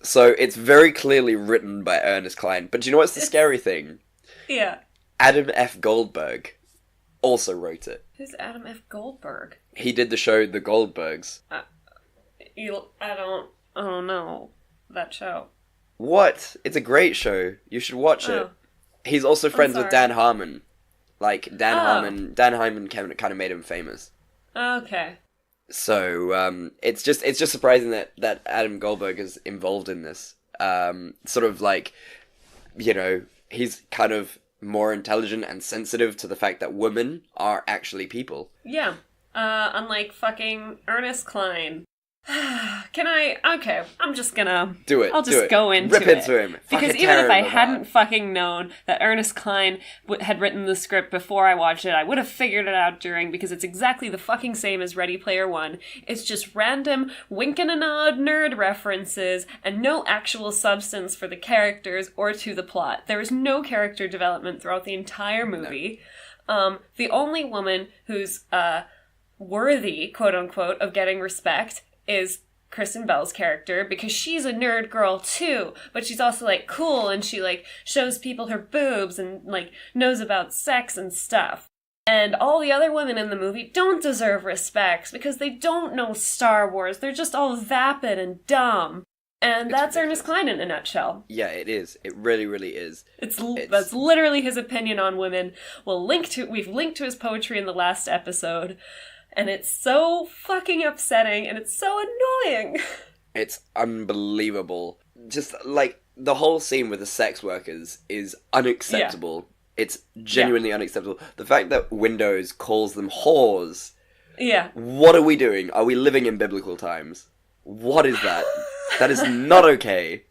So, it's very clearly written by Ernest Cline, but do you know what's the scary thing? Yeah. Adam F. Goldberg also wrote it. Who's Adam F. Goldberg? He did the show The Goldbergs. I don't know that show. What? It's a great show. You should watch it. He's also friends with Dan Harmon. Dan Harmon kind of made him famous. Okay. So, it's just surprising that Adam Goldberg is involved in this. Sort of like, he's kind of more intelligent and sensitive to the fact that women are actually people. Yeah. Unlike fucking Ernest Cline. Can I? Okay, I'm just gonna... Do it. I'll just go into Rip it. into him. Because even if I hadn't fucking known that Ernest Cline had written the script before I watched it, I would have figured it out during, because it's exactly the fucking same as Ready Player One. It's just random wink and a nod nerd references and no actual substance for the characters or to the plot. There is no character development throughout the entire movie. No. The only woman who's worthy, quote unquote, of getting respect is Kristen Bell's character, because she's a nerd girl too, but she's also like cool, and she like shows people her boobs and like knows about sex and stuff. And all the other women in the movie don't deserve respect because they don't know Star Wars. They're just all vapid and dumb. And that's Ernest Cline in a nutshell. Yeah, it is. It really, really is. That's literally his opinion on women. We've linked to his poetry in the last episode. And it's so fucking upsetting, and it's so annoying. It's unbelievable. Just, like, the whole scene with the sex workers is unacceptable. Yeah. It's genuinely unacceptable. The fact that Windows calls them whores. Yeah. What are we doing? Are we living in biblical times? What is that? That is not okay.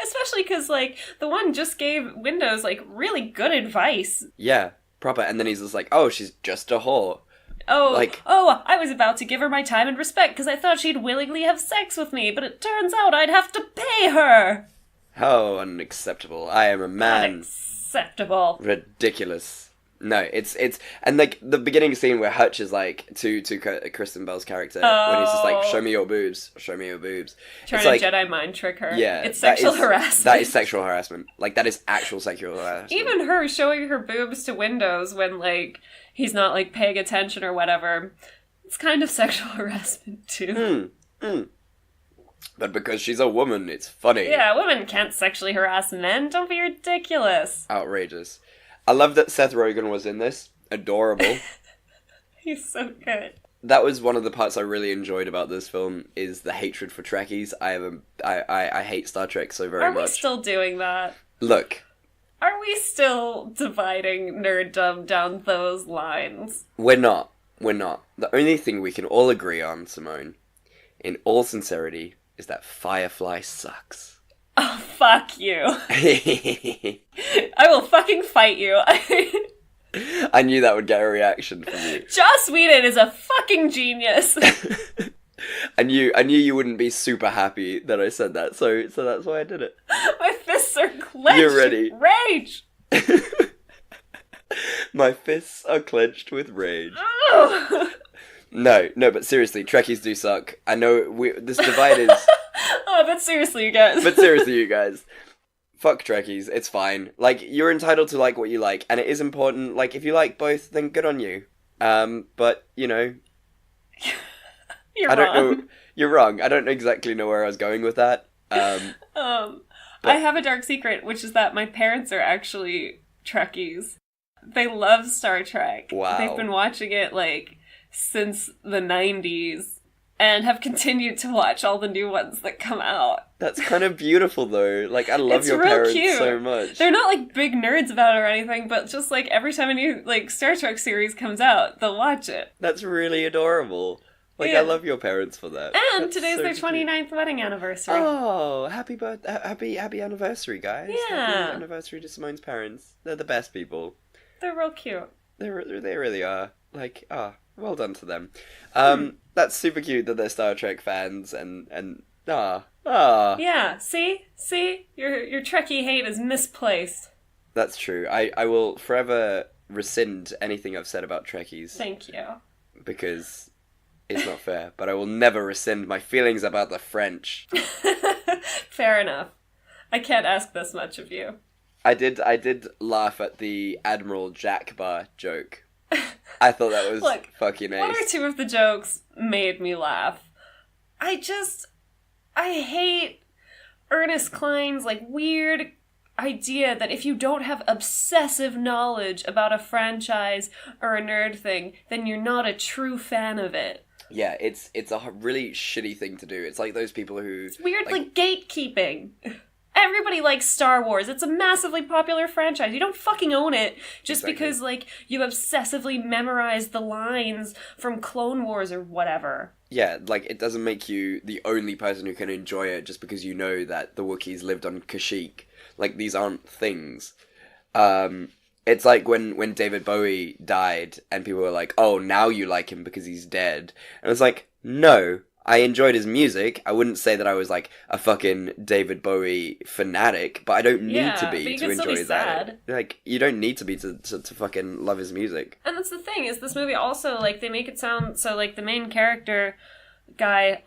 Especially because, like, the one just gave Windows, like, really good advice. Yeah, proper. And then he's just like, oh, she's just a whore. I was about to give her my time and respect because I thought she'd willingly have sex with me, but it turns out I'd have to pay her. How unacceptable. I am a man. Unacceptable. Ridiculous. No, it's and like the beginning scene where Hutch is like to Kristen Bell's character when he's just like, show me your boobs. Trying to like, Jedi mind trick her. Yeah. It's sexual harassment. That is sexual harassment. Like, that is actual sexual harassment. Even her showing her boobs to Windows when, like, he's not, like, paying attention or whatever. It's kind of sexual harassment, too. But because she's a woman, it's funny. Yeah, women can't sexually harass men. Don't be ridiculous. Outrageous. I love that Seth Rogen was in this. Adorable. He's so good. That was one of the parts I really enjoyed about this film, is the hatred for Trekkies. I hate Star Trek so very much. Are we still doing that? Look. Are we still dividing nerddom down those lines? We're not. The only thing we can all agree on, Simone, in all sincerity, is that Firefly sucks. Oh, fuck you. I will fucking fight you. I knew that would get a reaction from you. Joss Whedon is a fucking genius. I knew you wouldn't be super happy that I said that, so that's why I did it. My fists are clenched. You're ready. Rage. My fists are clenched with rage. No, but seriously, Trekkies do suck. I know this divide is... but seriously, you guys. Fuck Trekkies, it's fine. Like, you're entitled to like what you like, and it is important. Like, if you like both, then good on you. But, you know... I don't know. You're wrong. I don't exactly know where I was going with that. I have a dark secret, which is that my parents are actually Trekkies. They love Star Trek. Wow. They've been watching it, like, since the 90s, and have continued to watch all the new ones that come out. That's kind of beautiful, though. Like, I love your parents cute. So much. They're not, like, big nerds about it or anything, but just, like, every time a new, like, Star Trek series comes out, they'll watch it. That's really adorable. Like, yeah. I love your parents for that. And That's today's so their 29th cute. Wedding anniversary. Oh, happy anniversary, guys. Yeah. Happy anniversary to Simone's parents. They're the best people. They're real cute. They really are. Like, well done to them. That's super cute that they're Star Trek fans and Yeah, see? Your Trekkie hate is misplaced. That's true. I will forever rescind anything I've said about Trekkies. Thank you. Because it's not fair, but I will never rescind my feelings about the French. Fair enough. I can't ask this much of you. I did laugh at the Admiral Jack Bar joke. I thought that was fucking ace. One or two of the jokes made me laugh. I hate Ernest Cline's, like, weird idea that if you don't have obsessive knowledge about a franchise or a nerd thing, then you're not a true fan of it. Yeah, it's a really shitty thing to do. It's like those people who... It's weird, like gatekeeping. Everybody likes Star Wars. It's a massively popular franchise. You don't fucking own it just because, like, you obsessively memorize the lines from Clone Wars or whatever. Yeah, like, it doesn't make you the only person who can enjoy it just because you know that the Wookiees lived on Kashyyyk. Like, these aren't things. It's like when David Bowie died and people were like, oh, now you like him because he's dead. And it's like, no, I enjoyed his music. I wouldn't say that I was like a fucking David Bowie fanatic, but I don't need to be to enjoy that. Like, you don't need to be to fucking love his music. And that's the thing, is this movie also, like, they make it sound so, like, the main character guy,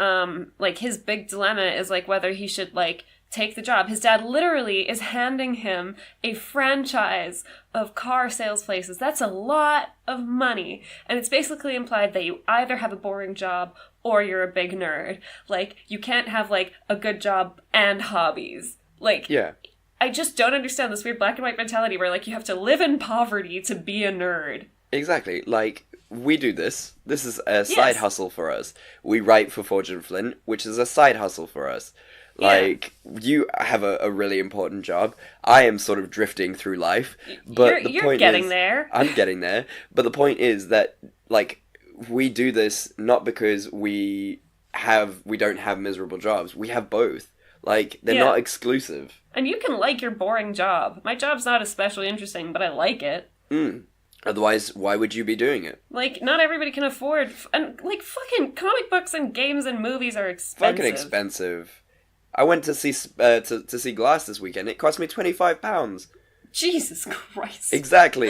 like, his big dilemma is, like, whether he should, like, take the job. His dad literally is handing him a franchise of car sales places. That's a lot of money. And it's basically implied that you either have a boring job or you're a big nerd. Like, you can't have, like, a good job and hobbies. Like, yeah. I just don't understand this weird black and white mentality where, like, you have to live in poverty to be a nerd. Exactly. Like, we do this. This is a side hustle for us. We write for Forge and Flint, which is a side hustle for us. Like, you have a really important job. I am sort of drifting through life. But you're getting there. I'm getting there. But the point is that, like, we do this not because we don't have miserable jobs. We have both. Like, they're not exclusive. And you can like your boring job. My job's not especially interesting, but I like it. Otherwise, why would you be doing it? Like, not everybody can afford... And, like, fucking comic books and games and movies are expensive. Fucking expensive. I went to see to see Glass this weekend. It cost me £25. Jesus Christ. Exactly.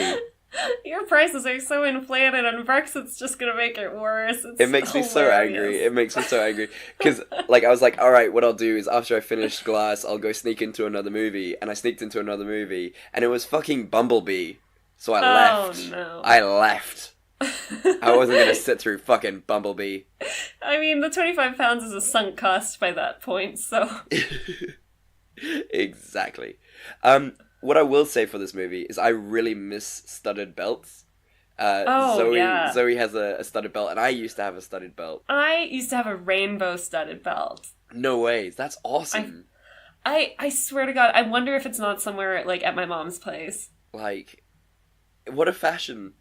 Your prices are so inflated, and Brexit's just gonna make it worse. It makes me so angry. It makes me so angry. Because, like, I was like, alright, what I'll do is after I finish Glass, I'll go sneak into another movie. And I sneaked into another movie, and it was fucking Bumblebee. So I left. Oh, no. I left. I wasn't gonna sit through fucking Bumblebee. I mean, the £25 is a sunk cost by that point, so... Exactly. What I will say for this movie is I really miss studded belts. Zoe has a studded belt, and I used to have a studded belt. I used to have a rainbow studded belt. No ways, that's awesome. I swear to God, I wonder if it's not somewhere, like, at my mom's place. Like, what a fashion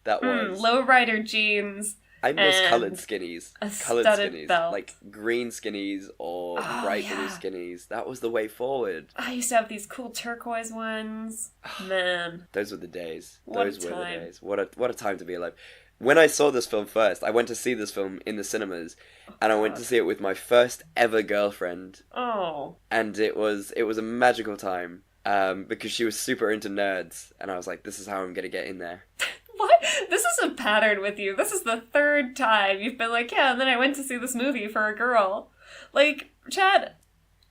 that was. Lowrider jeans. I miss coloured skinnies. Coloured skinnies. Belt. Like green skinnies or bright blue skinnies. That was the way forward. I used to have these cool turquoise ones. Man. Those were the days. What Those a were time. the days. What a time to be alive. When I saw this film first, I went to see this film in the cinemas, and I went to see it with my first ever girlfriend. Oh. And it was a magical time. Because she was super into nerds, and I was like, this is how I'm gonna get in there. What? This is a pattern with you. This is the third time you've been like, yeah, and then I went to see this movie for a girl. Like, Chad,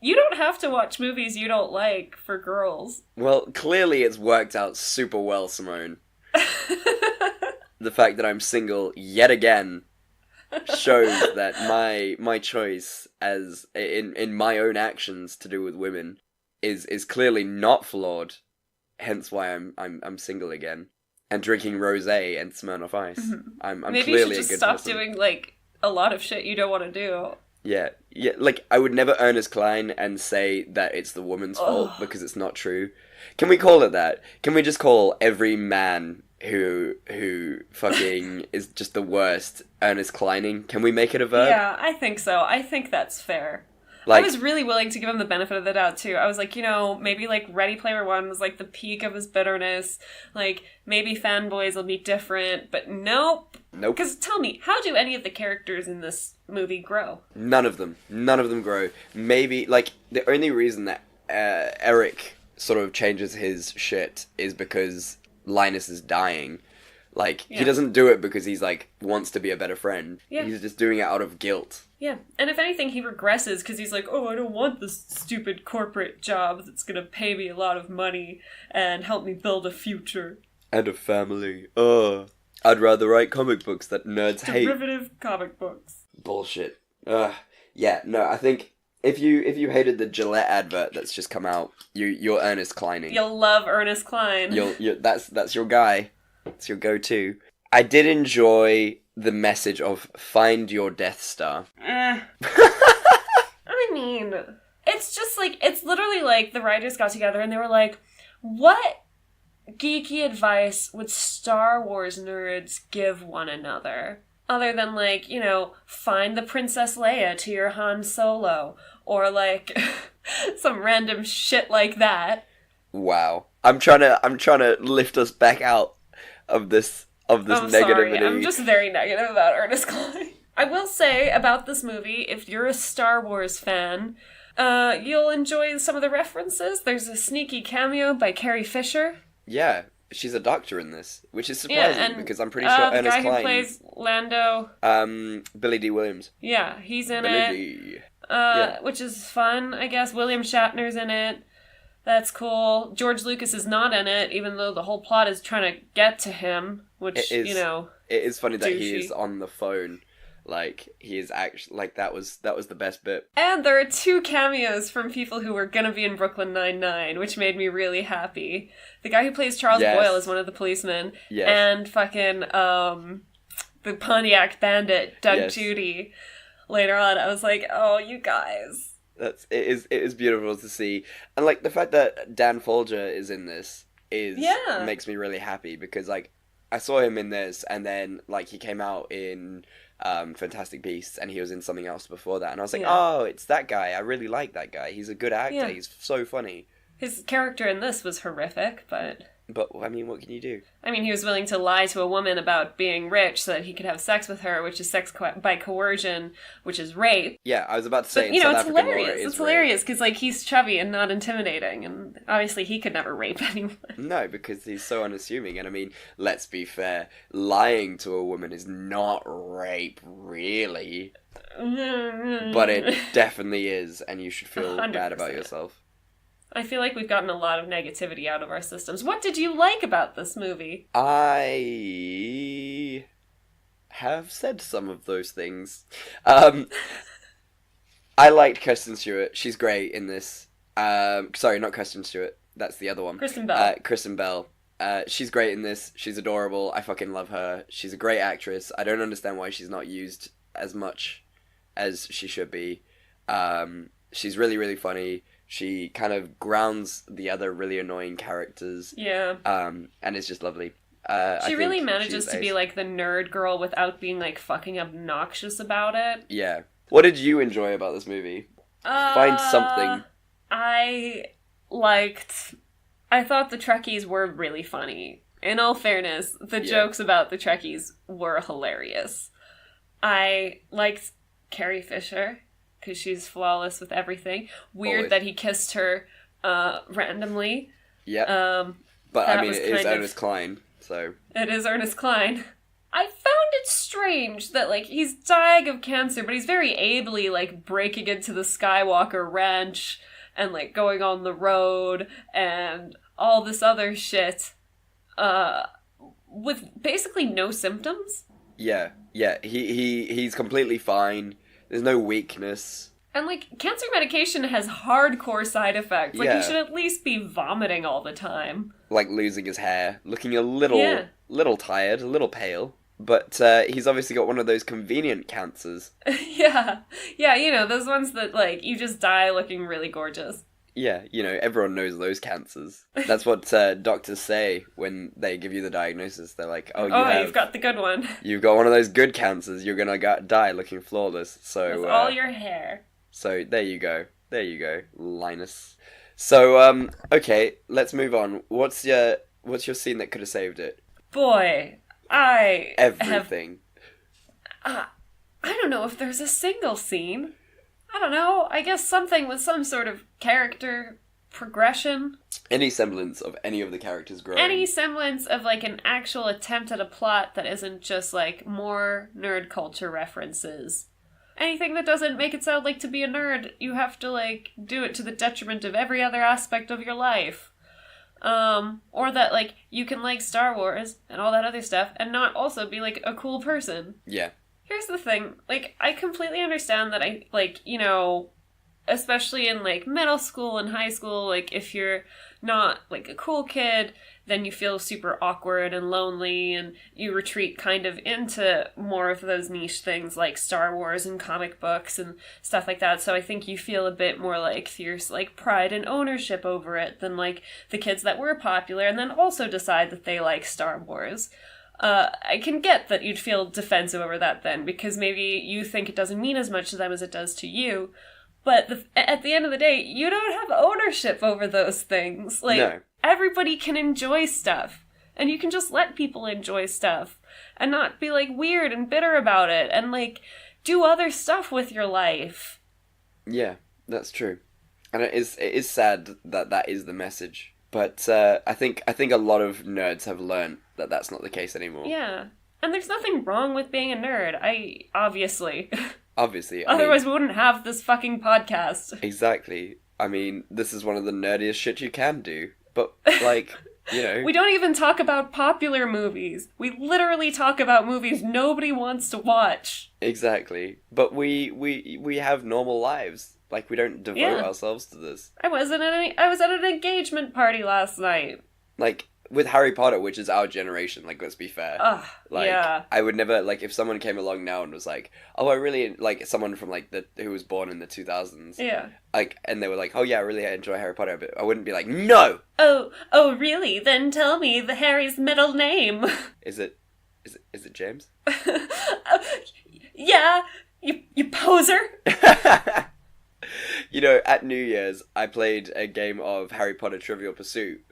you don't have to watch movies you don't like for girls. Well, clearly it's worked out super well, Simone. The fact that I'm single yet again shows that my choice as in my own actions to do with women is clearly not flawed. Hence why I'm single again. And drinking rosé and Smirnoff Ice. Mm-hmm. I'm Maybe clearly you should a just good stop person. doing, like, a lot of shit you don't want to do. Yeah, like, I would never Ernest Cline and say that it's the woman's fault, because it's not true. Can we call it that? Can we just call every man who fucking is just the worst Ernest Clining? Can we make it a verb? Yeah, I think so. I think that's fair. Like, I was really willing to give him the benefit of the doubt, too. I was like, you know, maybe, like, Ready Player One was, like, the peak of his bitterness. Like, maybe Fanboys will be different, but nope. Nope. Because tell me, how do any of the characters in this movie grow? None of them grow. Maybe, like, the only reason that Eric sort of changes his shit is because Linus is dying. Like, he doesn't do it because he's, like, wants to be a better friend. Yeah. He's just doing it out of guilt. Yeah, and if anything, he regresses because he's like, oh, I don't want this stupid corporate job that's going to pay me a lot of money and help me build a future. And a family. I'd rather write comic books that nerds hate. Derivative comic books. Bullshit. Yeah, no, I think if you hated the Gillette advert that's just come out, you're Ernest Clining. You'll love Ernest Cline. That's your guy. It's your go-to. I did enjoy the message of find your Death Star. I mean, it's just like, it's literally like the writers got together and they were like, what geeky advice would Star Wars nerds give one another? other than, like, you know, find the Princess Leia to your Han Solo, or, like, some random shit like that. Wow. I'm trying to lift us back out of this negativity. Sorry, I'm just very negative about Ernest Cline. I will say about this movie, if you're a Star Wars fan, you'll enjoy some of the references. There's a sneaky cameo by Carrie Fisher. Yeah, she's a doctor in this, which is surprising because I'm pretty sure the Ernest guy Cline... who plays Lando... Billy D. Williams. Yeah, he's in Billy it. D. Which is fun, I guess. William Shatner's in it. That's cool. George Lucas is not in it, even though the whole plot is trying to get to him, which, It is funny that he douchey. is on the phone. Like, he is actually... Like, that was the best bit. And there are 2 cameos from people who were gonna be in Brooklyn Nine-Nine, which made me really happy. The guy who plays Charles Boyle is one of the policemen. Yes. And fucking, the Pontiac Bandit, Doug Judy. Later on, I was like, oh, you guys... It is beautiful to see, and like the fact that Dan Folger is in this makes me really happy, because like I saw him in this, and then like he came out in Fantastic Beasts, and he was in something else before that, and I was like, oh, it's that guy. I really like that guy. He's a good actor. Yeah. He's so funny. His character in this was horrific, but I mean, what can you do? I mean, he was willing to lie to a woman about being rich so that he could have sex with her, which is sex by coercion, which is rape. Yeah, I was about to say, but, it's hilarious. It's hilarious because, like, he's chubby and not intimidating, and obviously he could never rape anyone. No, because he's so unassuming, and I mean, let's be fair, lying to a woman is not rape, really. But it definitely is, and you should feel 100%. Bad about yourself. I feel like we've gotten a lot of negativity out of our systems. What did you like about this movie? I have said some of those things. I liked Kristen Stewart. She's great in this. Sorry, not Kristen Stewart. That's the other one. Kristen Bell. Kristen Bell. She's great in this. She's adorable. I fucking love her. She's a great actress. I don't understand why she's not used as much as she should be. She's really, really funny. She kind of grounds the other really annoying characters. Yeah. And it's just lovely. She really manages to be like the nerd girl without being like fucking obnoxious about it. Yeah. What did you enjoy about this movie? Find something. I thought the Trekkies were really funny. In all fairness, the jokes about the Trekkies were hilarious. I liked Carrie Fisher, because she's flawless with everything. Weird that he kissed her randomly. Yeah. But I mean, it is Ernest Cline, so... It is Ernest Cline. I found it strange that, like, he's dying of cancer, but he's very ably, like, breaking into the Skywalker Ranch and, like, going on the road and all this other shit with basically no symptoms. Yeah. He's completely fine. There's no weakness. And, like, cancer medication has hardcore side effects. Like, he should at least be vomiting all the time. Like, losing his hair. Looking a little tired, a little pale. But he's obviously got one of those convenient cancers. Yeah, you know, those ones that, like, you just die looking really gorgeous. Yeah, you know, everyone knows those cancers. That's what doctors say when they give you the diagnosis. They're like, you've got the good one. You've got one of those good cancers. You're gonna die looking flawless. So with all your hair. So there you go, Linus. So okay, let's move on. What's your scene that could have saved it? Boy, everything. I don't know if there's a single scene. I don't know, I guess something with some sort of character progression. Any semblance of any of the characters growing. Any semblance of, like, an actual attempt at a plot that isn't just, like, more nerd culture references. Anything that doesn't make it sound like to be a nerd, you have to, like, do it to the detriment of every other aspect of your life. Or that, like, you can like Star Wars and all that other stuff and not also be, like, a cool person. Yeah. Here's the thing, like, I completely understand that you know, especially in, like, middle school and high school, like, if you're not, like, a cool kid, then you feel super awkward and lonely, and you retreat kind of into more of those niche things like Star Wars and comic books and stuff like that, so I think you feel a bit more, like, fierce, like, pride and ownership over it than, like, the kids that were popular and then also decide that they like Star Wars. I can get that you'd feel defensive over that then, because maybe you think it doesn't mean as much to them as it does to you. But at the end of the day, you don't have ownership over those things. Like, No. Everybody can enjoy stuff. And you can just let people enjoy stuff. And not be, like, weird and bitter about it. And, like, do other stuff with your life. Yeah, that's true. And it is sad that that is the message. But I think a lot of nerds have learned that that's not the case anymore. Yeah. And there's nothing wrong with being a nerd. Obviously. Obviously. Otherwise, we wouldn't have this fucking podcast. Exactly. I mean, this is one of the nerdiest shit you can do. But, like, you know... We don't even talk about popular movies. We literally talk about movies nobody wants to watch. Exactly. But we have normal lives. Like, we don't devote ourselves to this. I was at an engagement party last night. Like, with Harry Potter, which is our generation, like, let's be fair. Yeah. I would never, like, if someone came along now and was like, oh, I really, like, someone from, like, who was born in the 2000s. Yeah. Like, and they were like, oh, yeah, I really enjoy Harry Potter, but I wouldn't be like, no! Oh, really? Then tell me the Harry's middle name. Is it James? Yeah, you poser. You know, at New Year's, I played a game of Harry Potter Trivial Pursuit,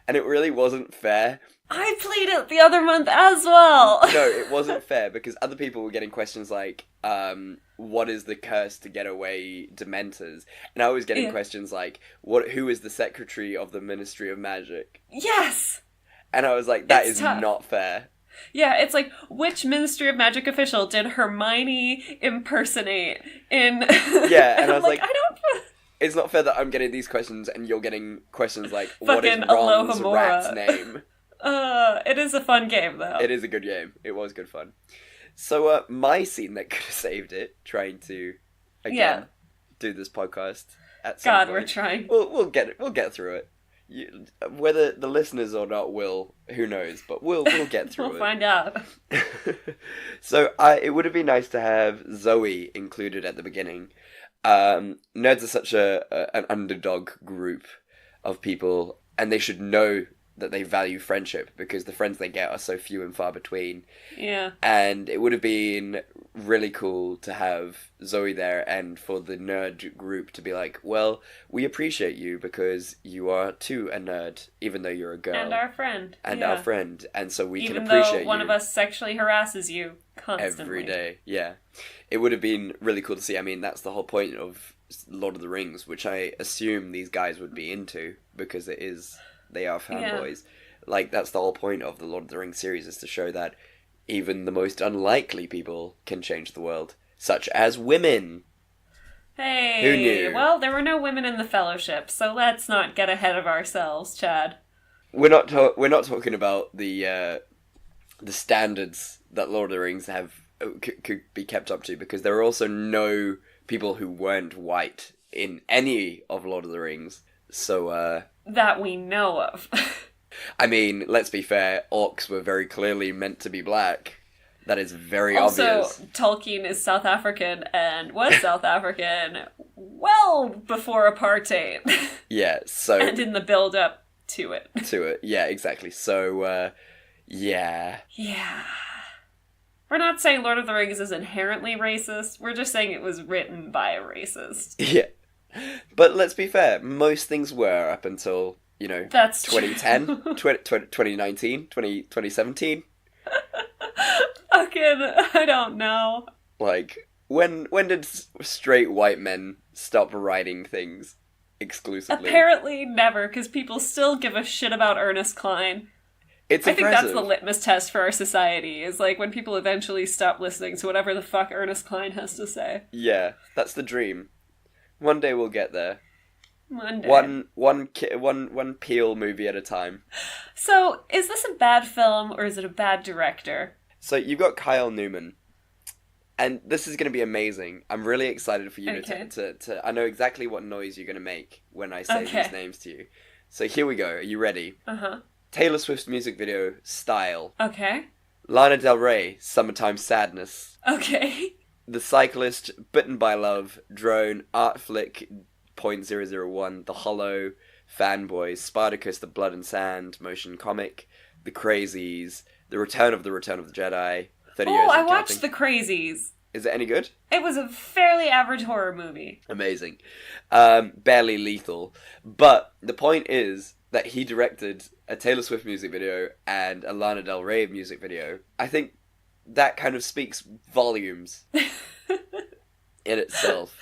and it really wasn't fair. I played it the other month as well. No, it wasn't fair, because other people were getting questions like, what is the curse to get away Dementors? And I was getting questions like, who is the secretary of the Ministry of Magic? Yes! And I was like, that is tough. not fair. Yeah, it's like, which Ministry of Magic official did Hermione impersonate in... Yeah, and I was like, I don't... It's not fair that I'm getting these questions and you're getting questions like, what is Fucking Ron's Alohomora. rat's name? It is a fun game, though. It is a good game. It was good fun. So, my scene that could have saved it, trying to, again, do this podcast at some point. we're trying. We'll get through it. Whether the listeners or not will, who knows, but we'll get through it. We'll find out. So, it would have been nice to have Zoe included at the beginning. Nerds are such an underdog group of people, and they should know that they value friendship, because the friends they get are so few and far between. Yeah. And it would have been really cool to have Zoe there, and for the nerd group to be like, well, we appreciate you because you are too a nerd, even though you're a girl. And our friend. And our friend. And so we even can appreciate you. Even though one of us sexually harasses you constantly. Every day, yeah. It would have been really cool to see. I mean, that's the whole point of Lord of the Rings, which I assume these guys would be into, because they are fanboys. Yeah. Like, that's the whole point of the Lord of the Rings series, is to show that even the most unlikely people can change the world, such as women. Hey, who knew? Well, there were no women in the Fellowship, so let's not get ahead of ourselves, Chad. We're not talking about the standards that Lord of the Rings could be kept up to, because there are also no people who weren't white in any of Lord of the Rings. So, that we know of. I mean, let's be fair, orcs were very clearly meant to be black. That is very also, obvious. Also, Tolkien is South African, and was South African well before apartheid. Yeah, so... And in the build-up to it. Yeah, exactly. So, yeah. Yeah. We're not saying Lord of the Rings is inherently racist, we're just saying it was written by a racist. Yeah. But let's be fair, most things were up until, that's 2010, 2019, 2017. Fucking, I don't know. Like, when did straight white men stop writing things exclusively? Apparently never, because people still give a shit about Ernest Cline. I think that's the litmus test for our society, is like when people eventually stop listening to whatever the fuck Ernest Cline has to say. Yeah, that's the dream. One day we'll get there. One day. One Peel movie at a time. So, is this a bad film, or is it a bad director? So, you've got Kyle Newman. And this is going to be amazing. I'm really excited for you to I know exactly what noise you're going to make when I say these names to you. So, here we go. Are you ready? Uh-huh. Taylor Swift's music video, Style. Okay. Lana Del Rey, Summertime Sadness. Okay. The Cyclist, Bitten by Love, Drone, Art Flick, .001, The Hollow, Fanboys, Spartacus, The Blood and Sand, Motion Comic, The Crazies, The Return of the Jedi, 30 Oh, Years I and watched Counting. The Crazies. Is it any good? It was a fairly average horror movie. Amazing. Barely lethal. But the point is that he directed a Taylor Swift music video and a Lana Del Rey music video. I think that kind of speaks volumes in itself.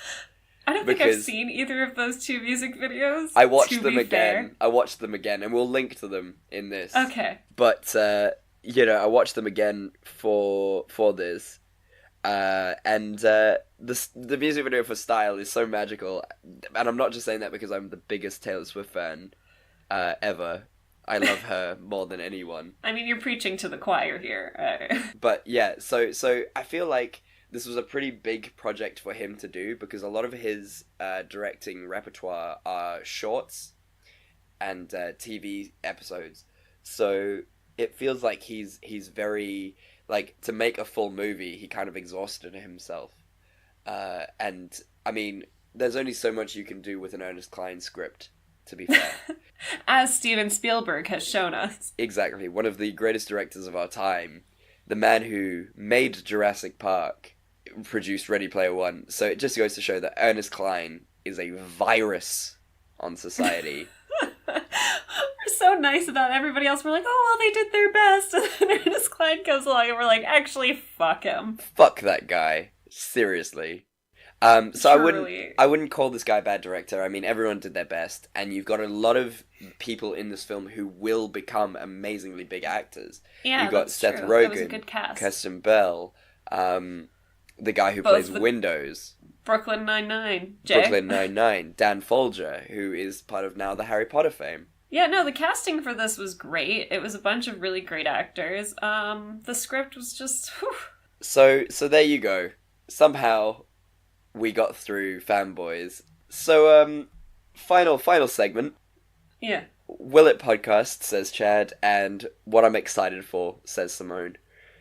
I don't think I've seen either of those two music videos. I watched them again. And we'll link to them in this. Okay. But, I watched them again for this. The music video for Style is so magical. And I'm not just saying that because I'm the biggest Taylor Swift fan ever. I love her more than anyone. I mean, you're preaching to the choir here. But yeah, so I feel like this was a pretty big project for him to do because a lot of his directing repertoire are shorts and TV episodes. So it feels like he's very, like, to make a full movie, he kind of exhausted himself. And, I mean, there's only so much you can do with an Ernest Cline script, to be fair. As Steven Spielberg has shown us. Exactly. One of the greatest directors of our time. The man who made Jurassic Park produced Ready Player One. So it just goes to show that Ernest Cline is a virus on society. We're so nice about everybody else. We're like, oh, well, they did their best. And then Ernest Cline comes along and we're like, actually, fuck him. Fuck that guy. Seriously. So Truly. I wouldn't call this guy a bad director. I mean, everyone did their best, and you've got a lot of people in this film who will become amazingly big actors. Yeah, you've got that's Seth true. Rogen, That was a good cast. Kirsten Bell, the guy who plays Windows, Brooklyn Nine-Nine, Jay. Brooklyn Nine-Nine, Dan Folger, who is part of now the Harry Potter fame. Yeah, no, the casting for this was great. It was a bunch of really great actors. The script was just, whew. So there you go. Somehow we got through Fanboys. So, final segment. Yeah. Will it podcast, says Chad, and what I'm excited for, says Simone.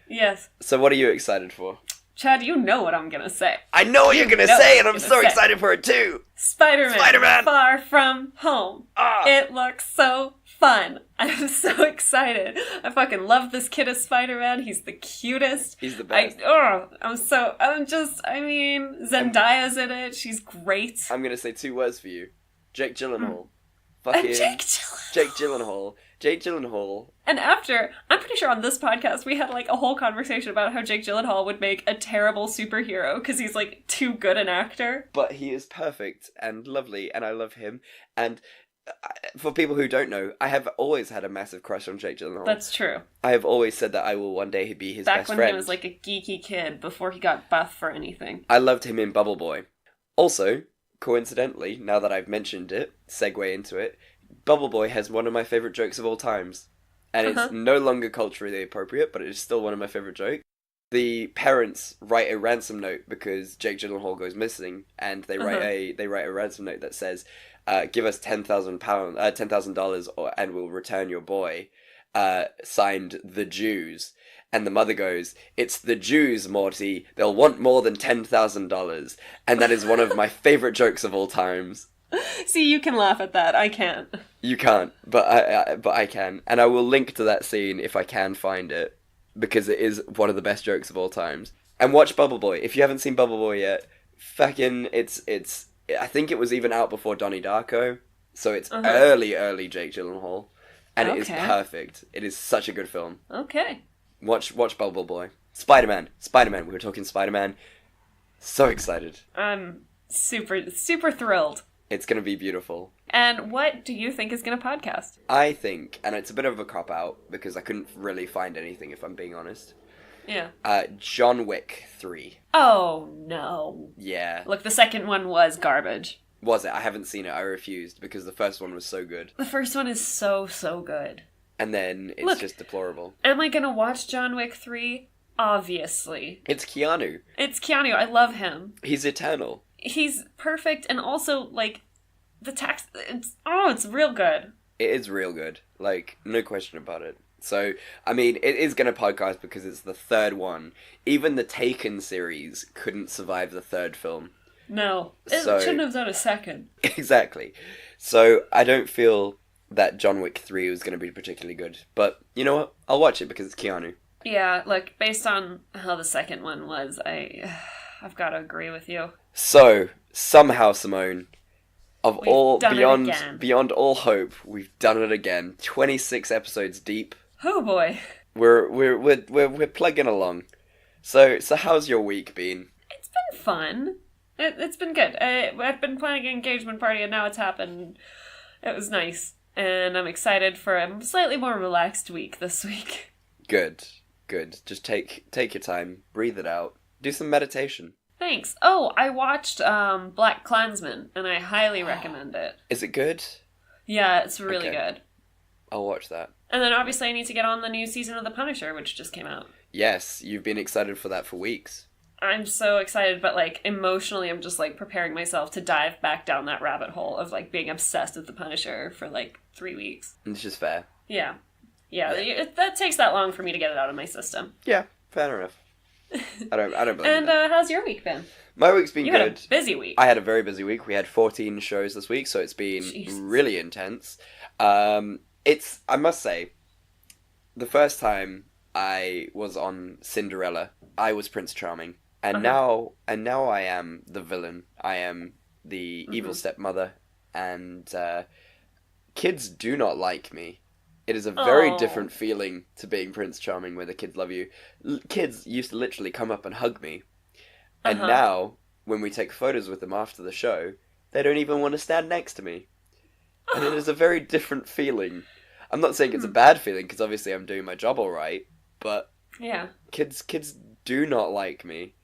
Yes. So what are you excited for? Chad, you know what I'm gonna say. I know what you're gonna say, and I'm so excited for it too! Spider-Man! Far From Home. Ah. It looks so fun. I'm so excited. I fucking love this kid as Spider-Man. He's the cutest. He's the best. Zendaya's in it. She's great. I'm gonna say 2 words for you. Jake Gyllenhaal. Fucking Jake Gyllenhaal. Jake Gyllenhaal. And after, I'm pretty sure on this podcast, we had like a whole conversation about how Jake Gyllenhaal would make a terrible superhero because he's like too good an actor. But he is perfect and lovely, and I love him. And for people who don't know, I have always had a massive crush on Jake Gyllenhaal. That's true. I have always said that I will one day be his best friend. Back when he was like a geeky kid before he got buff for anything. I loved him in Bubble Boy. Also, coincidentally, now that I've mentioned it, segue into it, Bubble Boy has one of my favourite jokes of all times. And it's no longer culturally appropriate, but it is still one of my favourite jokes. The parents write a ransom note because Jake Gyllenhaal goes missing, and they write a ransom note that says, "Give us $10,000, and we'll return your boy." Signed, the Jews. And the mother goes, "It's the Jews, Morty. They'll want more than $10,000." And that is one of my favourite jokes of all times. See, you can laugh at that. I can't. You can't, but I can. And I will link to that scene if I can find it, because it is one of the best jokes of all times. And watch Bubble Boy. If you haven't seen Bubble Boy yet, it's I think it was even out before Donnie Darko, so it's early Jake Gyllenhaal, and it is perfect. It is such a good film. Okay. Watch Bubble Boy. Spider-Man. We were talking Spider-Man. So excited. I'm super thrilled. It's going to be beautiful. And what do you think is going to podcast? I think, and it's a bit of a cop-out, because I couldn't really find anything, if I'm being honest. Yeah. John Wick 3. Oh, no. Yeah. Look, the second one was garbage. Was it? I haven't seen it. I refused, because the first one was so good. The first one is so good. And then it's just deplorable. Am I going to watch John Wick 3? Obviously. It's Keanu. I love him. He's eternal. He's perfect, and also, like, it's real good. It is real good. Like, no question about it. So, I mean, it is going to podcast because it's the third one. Even the Taken series couldn't survive the third film. No. It shouldn't have done a second. Exactly. So, I don't feel that John Wick 3 was going to be particularly good. But you know what? I'll watch it because it's Keanu. Yeah, look, based on how the second one was, I've got to agree with you. So, somehow, Simone, beyond all hope, we've done it again. 26 episodes deep. Oh boy. We're plugging along. So how's your week been? It's been fun. It's been good. I've been planning an engagement party and now it's happened. It was nice. And I'm excited for a slightly more relaxed week this week. Good. Just take your time, breathe it out, do some meditation. Thanks. Oh, I watched Black Klansman, and I highly recommend it. Is it good? Yeah, it's really good. I'll watch that. And then obviously I need to get on the new season of The Punisher, which just came out. Yes, you've been excited for that for weeks. I'm so excited, but like emotionally I'm just like preparing myself to dive back down that rabbit hole of like being obsessed with The Punisher for like 3 weeks. It's just fair. Yeah. That takes that long for me to get it out of my system. Yeah, fair enough. I don't blame And you. how's your week been? My week's been good. You had a busy week. I had a very busy week. We had 14 shows this week, so it's been really intense. I must say, the first time I was on Cinderella, I was Prince Charming. And now I am the villain. I am the evil stepmother. And kids do not like me. It is a very different feeling to being Prince Charming where the kids love you. Kids used to literally come up and hug me. And now, when we take photos with them after the show, they don't even want to stand next to me. And it is a very different feeling. I'm not saying it's a bad feeling, because obviously I'm doing my job all right, but kids do not like me.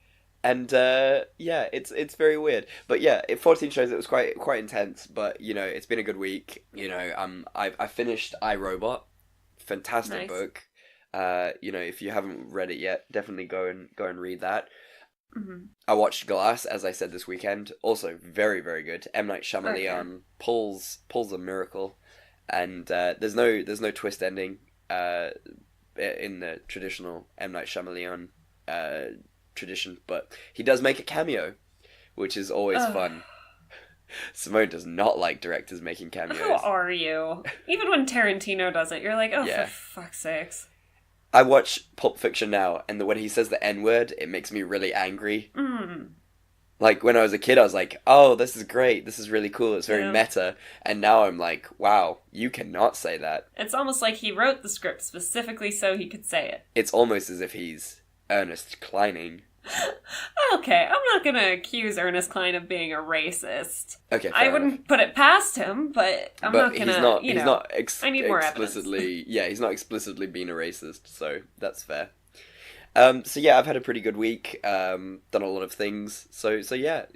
And, it's very weird. But yeah, 14 shows, it was quite intense, but, you know, it's been a good week. You know, I finished iRobot. Fantastic book. You know, if you haven't read it yet, definitely go and read that. Mm-hmm. I watched Glass, as I said, this weekend. Also very, very good. M. Night Shyamalan pulls a miracle. And there's no twist ending in the traditional M. Night Shyamalan tradition, but he does make a cameo, which is always fun. Simone does not like directors making cameos. Who are you? Even when Tarantino does it, you're like, for fuck's sakes. I watch Pulp Fiction now, and when he says the N-word, it makes me really angry. Like, when I was a kid, I was like, oh, this is great, this is really cool, it's very meta, and now I'm like, wow, you cannot say that. It's almost like he wrote the script specifically so he could say it. It's almost as if he's Ernest Clining. Okay, I'm not gonna accuse Ernest Cline of being a racist. Okay, I wouldn't put it past him, but I'm not gonna. I need more explicitly. Yeah, he's not explicitly being a racist, so that's fair. So yeah, I've had a pretty good week. Done a lot of things. So yeah.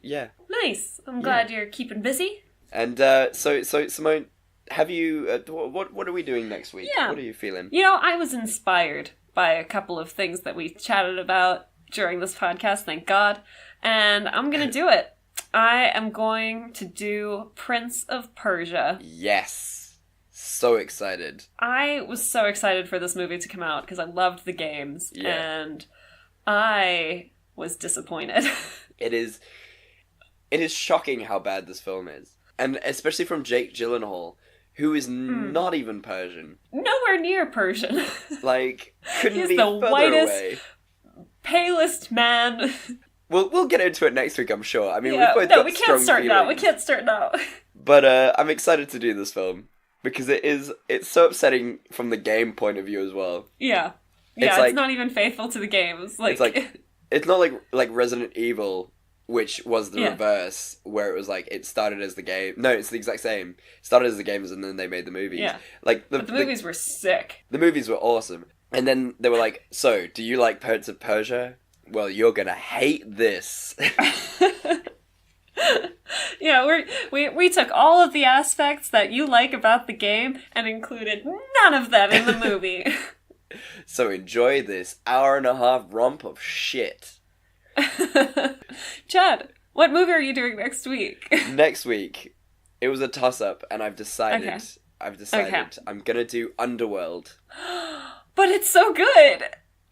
Nice. I'm glad you're keeping busy. And so Simone, have you? What are we doing next week? Yeah. What are you feeling? You know, I was inspired by a couple of things that we chatted about during this podcast, thank God. And I'm going to do it. I am going to do Prince of Persia. Yes. So excited. I was so excited for this movie to come out because I loved the games. Yeah. And I was disappointed. It is shocking how bad this film is. And especially from Jake Gyllenhaal, who is not even Persian. Nowhere near Persian. Like, couldn't He's be the further whitest, away. Palest man. We'll get into it next week, I'm sure. I mean, we can't start now. But I'm excited to do this film because it's so upsetting from the game point of view as well. Yeah, it's not even faithful to the games. It's not like Resident Evil, which was the reverse, where it was like it started as the game. No, it's the exact same. It started as the games, and then they made the movies. Yeah, but the movies were sick. The movies were awesome. And then they were like, so, do you like Prince of Persia? Well, you're gonna hate this. Yeah, we took all of the aspects that you like about the game and included none of them in the movie. So enjoy this hour-and-a-half romp of shit. Chad, what movie are you doing next week? Next week, it was a toss-up, and I've decided. Okay. I'm gonna do Underworld. But it's so good!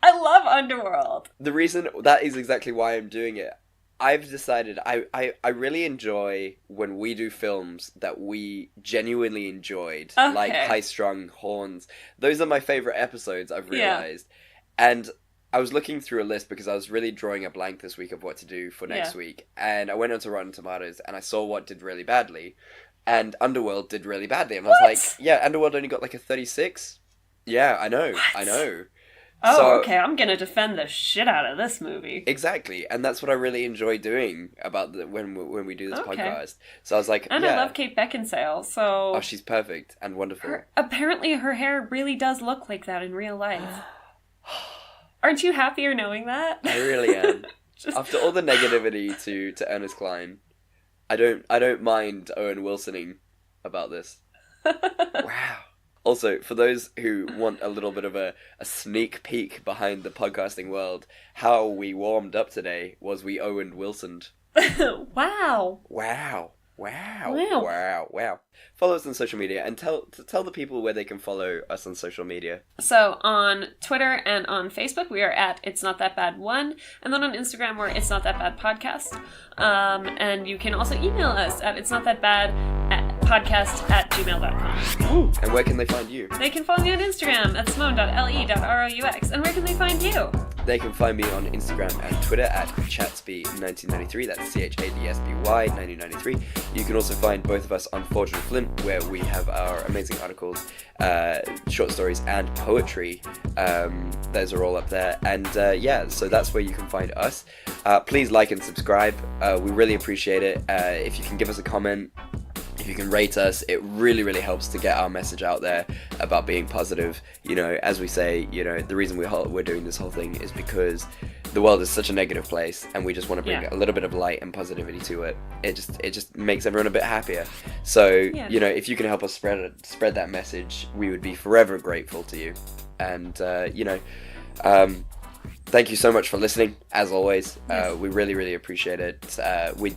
I love Underworld! The reason, that is exactly why I'm doing it. I've decided I really enjoy when we do films that we genuinely enjoyed, like Okay. High Strung, Horns. Those are my favorite episodes, I've Yeah. realized. And I was looking through a list because I was really drawing a blank this week of what to do for next Yeah. week. And I went onto Rotten Tomatoes and I saw what did really badly. And Underworld did really badly. And I was What? like, yeah, Underworld only got like a 36. Yeah, I know. I know. Oh, So- okay. I'm gonna defend the shit out of this movie. Exactly, and that's what I really enjoy doing about when we do this Okay. podcast. So I was like, And yeah, I love Kate Beckinsale, so oh, she's perfect and wonderful. apparently her hair really does look like that in real life. Aren't you happier knowing that? I really am. Just- After all the negativity to Ernest Cline, I don't mind Owen Wilsoning about this. Wow. Also, for those who want a little bit of a sneak peek behind the podcasting world, how we warmed up today was we Owen Wilsoned. Wow. Wow. Wow. Wow. Wow. Wow. Follow us on social media and tell the people where they can follow us on social media. So on Twitter and on Facebook, we are at It's Not That Bad 1, and then on Instagram, we're It's Not That Bad Podcast. And you can also email us at It's Not That Bad podcast@gmail.com. And where can they find you? They can follow me on Instagram at simone.le.roux. And where can they find you? They can find me on Instagram and Twitter at chatsby1993. That's CHADSBY 1993. You can also find both of us on Forge and Flint, where we have our amazing articles, short stories, and poetry. Those are all up there. And yeah, so that's where you can find us. Please like and subscribe. We really appreciate it. If you can give us a comment, if you can rate us, it really, really helps to get our message out there about being positive. You know, as we say, you know, the reason we're doing this whole thing is because the world is such a negative place, and we just want to bring a little bit of light and positivity to it. It just makes everyone a bit happier. So, you know, if you can help us spread that message, we would be forever grateful to you. And you know, thank you so much for listening, as always. We really, really appreciate it. We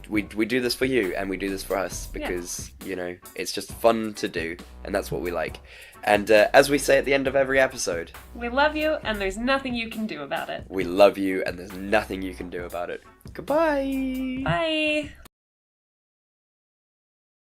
do this for you, and we do this for us, because, you know, it's just fun to do, and that's what we like. And as we say at the end of every episode, We love you, and there's nothing you can do about it. we love you, and there's nothing you can do about it. Goodbye! Bye!